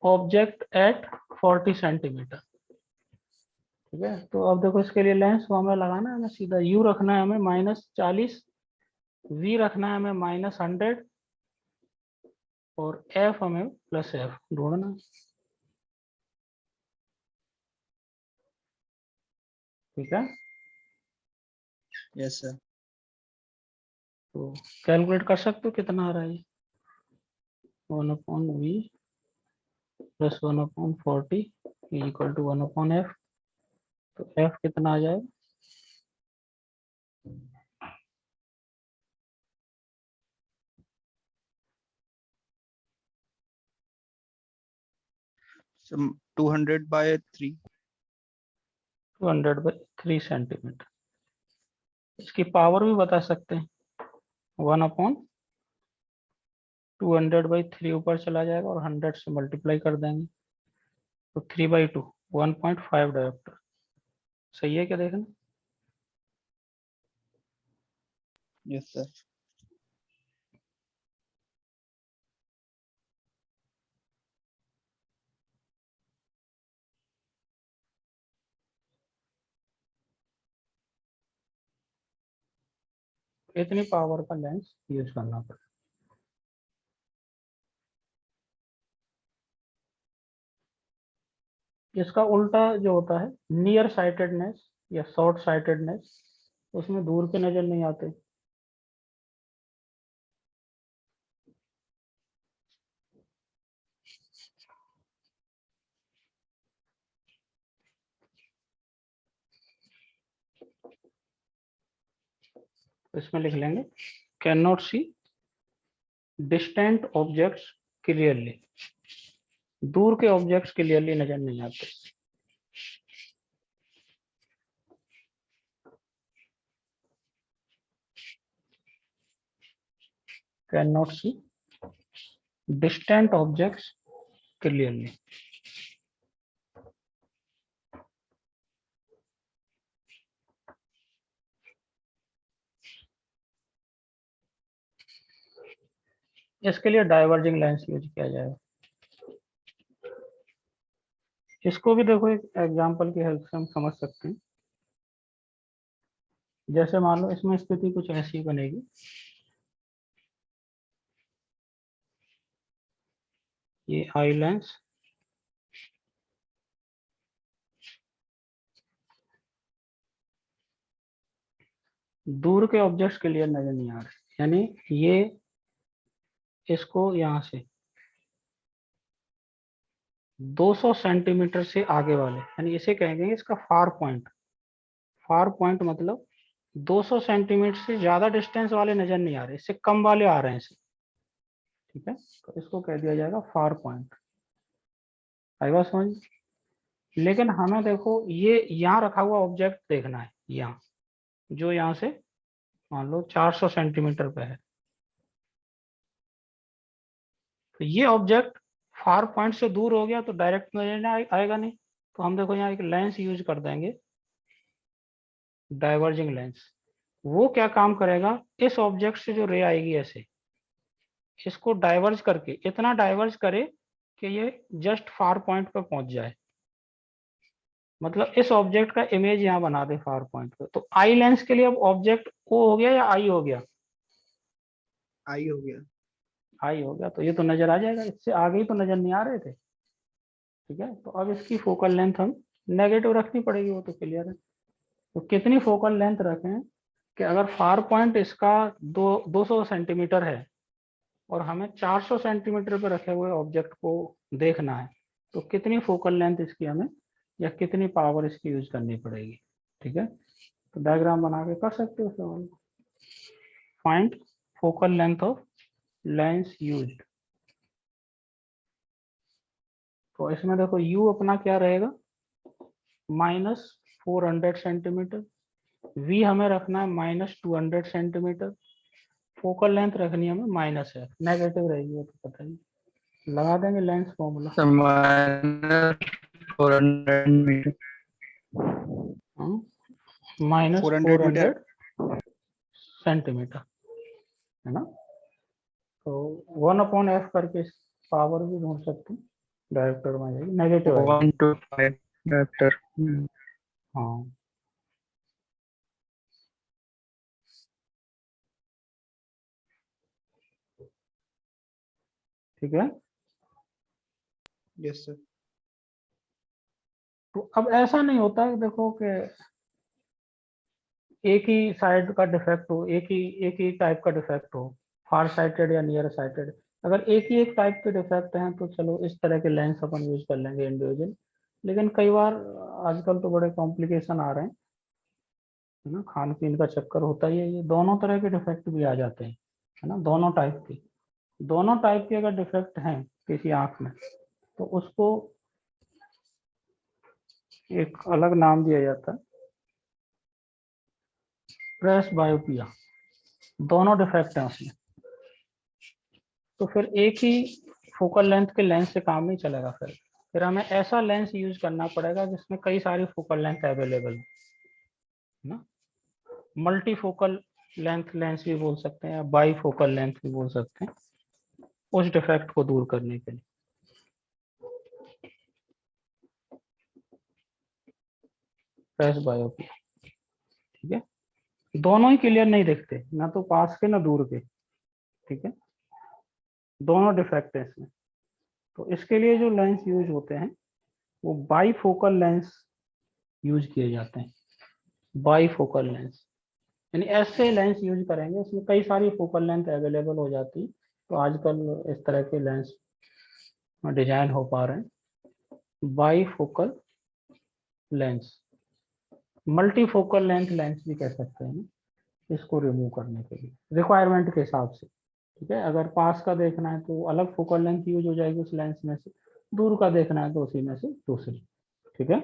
A: object at 40 centimetre. ठीक है? तो अब देखो इसके लिए लेंस को हमें लगाना है, हमें सीधा यू रखना है हमें -40, वी रखना है हमें -100, और एफ हमें +f ढूंढना है। ठीक है?
D: Yes sir.
A: तो कैलकुलेट कर सकते हो कितना आ रहा है? 1/v + 1/40 = 1/f। तो f कितना आ जाएगा?
D: So 200/3।
A: 200/3 सेंटीमीटर। इसकी पावर भी बता सकते हैं, 1/200/3 ऊपर चला जाएगा और 100 से मल्टीप्लाई कर देंगे, तो 3/2 1.5 डायोप्टर। सही है क्या? देखना
D: यस सर।
A: इतनी पावर का लेंस यूज करना पड़ेगा। इसका उल्टा जो होता है नियर साइटेडनेस या शॉर्ट साइटेडनेस, उसमें दूर के नजर नहीं आते। इसमें लिख लेंगे can not see distant objects clearly, दूर के ऑब्जेक्ट्स क्लियरली नजर नहीं आते। Can not see distant objects clearly. इसके लिए डाइवर्जिंग लेंस यूज किया जाएगा। इसको भी देखो एक एग्जांपल की हेल्प से हम समझ सकते हैं। जैसे मान लो इसमें स्थिति कुछ ऐसी बनेगी, ये आई लेंस, दूर के ऑब्जेक्ट्स क्लियर नजर नहीं आ रहे, यानी ये इसको यहां से 200 सेंटीमीटर से आगे वाले, यानी इसे कहेंगे इसका फार पॉइंट। फार पॉइंट मतलब 200 सेंटीमीटर से ज्यादा डिस्टेंस वाले नजर नहीं आ रहे, इससे कम वाले आ रहे हैं इसे। ठीक है? तो इसको कह दिया जाएगा फार पॉइंट। आई बात समझ? लेकिन हमें देखो ये यहाँ रखा हुआ ऑब्जेक्ट देखना है, यहाँ जो यहाँ से मान लो 400 सेंटीमीटर पे है, तो ये ऑब्जेक्ट फार पॉइंट से दूर हो गया तो डायरेक्ट नजर आएगा नहीं, तो हम देखो यहाँ एक लेंस यूज कर देंगे, डाइवर्जिंग लेंस। वो क्या काम करेगा, इस ऑब्जेक्ट से जो रे आएगी ऐसे, इसको डाइवर्ज करके इतना डाइवर्ज करे कि ये जस्ट फार पॉइंट पे पहुंच जाए, मतलब इस ऑब्जेक्ट का इमेज यहाँ बना दे फार पॉइंट पे। तो आई लेंस के लिए अब ऑब्जेक्ट ओ हो गया या आई हो गया?
D: आई हो गया।
A: आई हो गया, तो ये तो नजर आ जाएगा, इससे आगे ही तो नजर नहीं आ रहे थे। ठीक है, तो अब इसकी फोकल लेंथ हम नेगेटिव रखनी पड़ेगी, वो तो क्लियर है। तो कितनी फोकल लेंथ रखें कि अगर फार पॉइंट इसका 200 सेंटीमीटर है और हमें 400 सेंटीमीटर पे रखे हुए ऑब्जेक्ट को देखना है, तो कितनी फोकल लेंथ इसकी हमें या कितनी पावर इसकी यूज करनी पड़ेगी। ठीक है, तो डायग्राम बना के कर सकते हो सवाल। Find focal length of lens used. तो इसमें देखो u अपना क्या रहेगा, -400 सेंटीमीटर, v हमें रखना है -200 सेंटीमीटर, फोकल लेंथ रखनी है हमें -f, नेगेटिव रहेगी वो तो पता ही, लगा देंगे लेंस फॉर्मूला।
B: -400 मीटर।
A: -400 सेंटीमीटर है ना। तो 1/f करके पावर भी ढूंढ सकते हैं, डायरेक्टर में जाएगी, नेगेटिव आएगी।
B: 1 to 5 डायरेक्टर।
A: हाँ, ठीक है।
D: Yes sir.
A: तो अब ऐसा नहीं होता है, देखो कि एक ही साइड का डिफेक्ट हो, एक ही टाइप का डिफेक्ट हो, फार साइटेड या नियर साइटेड। अगर एक ही एक टाइप के डिफेक्ट हैं तो चलो इस तरह के लेंस अपन यूज कर लेंगे इंडिविजुअल। लेकिन कई बार आजकल तो बड़े कॉम्प्लिकेशन आ रहे हैं, है ना, खान पीन का चक्कर होता ही है, ये दोनों तरह के डिफेक्ट भी आ जाते हैं, है ना, दोनों टाइप के अगर डिफेक्ट हैं किसी आंख में तो उसको एक अलग नाम दिया जाता है, प्रेस बायोपिया। दोनों डिफेक्ट हैं उसमें, तो फिर एक ही फोकल लेंथ के लेंस से काम नहीं चलेगा। फिर हमें ऐसा लेंस यूज करना पड़ेगा जिसमें कई सारी फोकल लेंथ अवेलेबल है ना। मल्टी फोकल लेंथ लेंस भी बोल सकते हैं या बाई फोकल लेंथ भी बोल सकते हैं, उस डिफेक्ट को दूर करने के लिए। प्रेस बायोपिया, ठीक है। दोनों ही क्लियर नहीं दिखते, ना तो पास के ना दूर के, ठीक है, दोनों डिफेक्ट है इसमें। तो इसके लिए जो लेंस यूज होते हैं वो बाई फोकल लेंस यूज किए जाते हैं। बाई फोकल लेंस यानी ऐसे लेंस यूज करेंगे उसमें कई सारी फोकल लेंथ अवेलेबल हो जाती है। तो आजकल इस तरह के लेंस डिजाइन हो पा रहे हैं। By focal lens, multi focal length lens भी कह सकते हैं इसको रिमूव करने के लिए रिक्वायरमेंट के हिसाब से। ठीक है, अगर पास का देखना है तो अलग फोकल लेंथ यूज हो जाएगी उस लेंस में से, दूर का देखना है तो उसी में से दूसरी। ठीक है,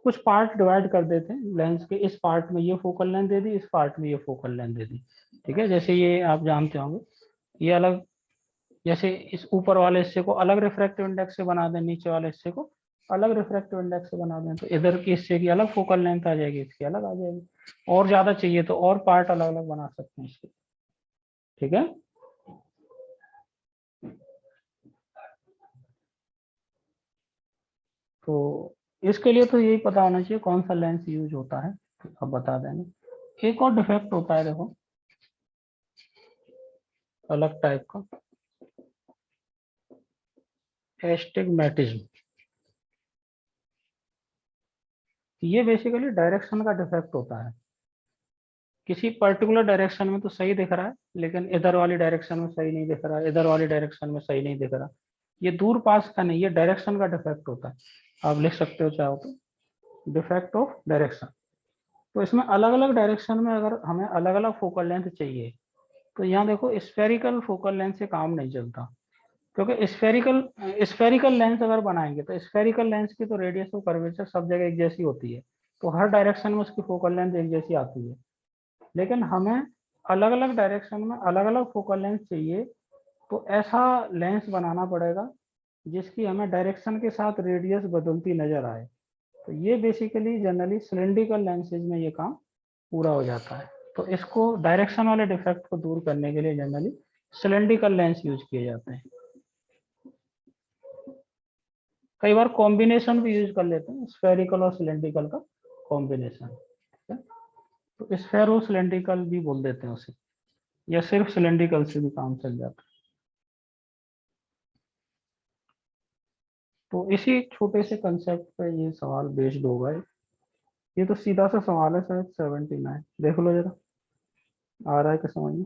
A: कुछ पार्ट डिवाइड कर देते हैं लेंस के, इस पार्ट में ये फोकल लेंथ दे दी, इस पार्ट में ये फोकल लेंथ दे दी। ठीक है, जैसे ये आप जानते होंगे ये अलग, जैसे इस ऊपर वाले हिस्से को अलग रिफ्रैक्टिव इंडेक्स से बना दें, नीचे वाले हिस्से को अलग रिफ्रैक्टिव इंडेक्स से बना दें, तो इधर के हिस्से की अलग फोकल लेंथ आ जाएगी, इसकी अलग आ जाएगी। और ज्यादा चाहिए तो और पार्ट अलग अलग बना सकते हैं इसके। ठीक है, तो इसके लिए तो यही पता होना चाहिए कौन सा लेंस यूज होता है, अब बता देंगे। एक और डिफेक्ट होता है देखो अलग टाइप का, एस्टिग्मेटिज्म। ये बेसिकली डायरेक्शन का डिफेक्ट होता है, किसी पर्टिकुलर डायरेक्शन में तो सही दिख रहा है लेकिन इधर वाली डायरेक्शन में सही नहीं दिख रहा, इधर वाली डायरेक्शन में सही नहीं दिख रहा। ये दूर पास का नहीं, ये डायरेक्शन का डिफेक्ट होता है। आप लिख सकते हो चाहो तो, डिफेक्ट ऑफ डायरेक्शन। तो इसमें अलग अलग डायरेक्शन में अगर हमें अलग अलग फोकल लेंथ चाहिए तो यहाँ देखो स्फेरिकल फोकल लेंथ से काम नहीं चलता, क्योंकि स्फेरिकल लेंस अगर बनाएंगे तो स्फेरिकल लेंस की तो रेडियस ऑफ कर्वेचर सब जगह एक जैसी होती है, तो हर डायरेक्शन में उसकी फोकल लेंथ एक जैसी आती है। लेकिन हमें अलग अलग डायरेक्शन में अलग अलग फोकल लेंथ चाहिए, तो ऐसा लेंस बनाना पड़ेगा जिसकी हमें डायरेक्शन के साथ रेडियस बदलती नजर आए। तो ये बेसिकली जनरली सिलेंड्रिकल लेंसेज में ये काम पूरा हो जाता है। तो इसको डायरेक्शन वाले डिफेक्ट को दूर करने के लिए जनरली सिलेंड्रिकल लेंस यूज किए जाते हैं। कई बार कॉम्बिनेशन भी यूज कर लेते हैं, स्फेरिकल और सिलेंड्रिकल का कॉम्बिनेशन, ठीक है। तो स्फेरो सिलेंड्रिकल भी बोल देते हैं उसे, या सिर्फ सिलेंड्रिकल से भी काम चल जाता है। तो इसी छोटे से कंसेप्ट पे ये सवाल बेस्ड होगा। ये तो सीधा सा सवाल है, शायद 79 देख लो जरा, आ रहा है क्या समझ में?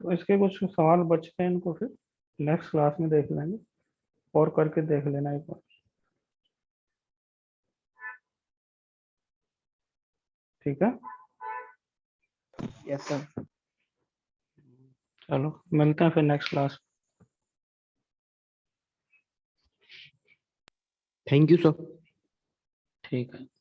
A: तो इसके कुछ सवाल बचते हैं, इनको फिर नेक्स्ट क्लास में देख लेंगे, और करके देख लेना एक बार, ठीक है।
D: Yes sir.
A: चलो मिलते हैं फिर next class.
E: Thank you, sir.
A: ठीक है।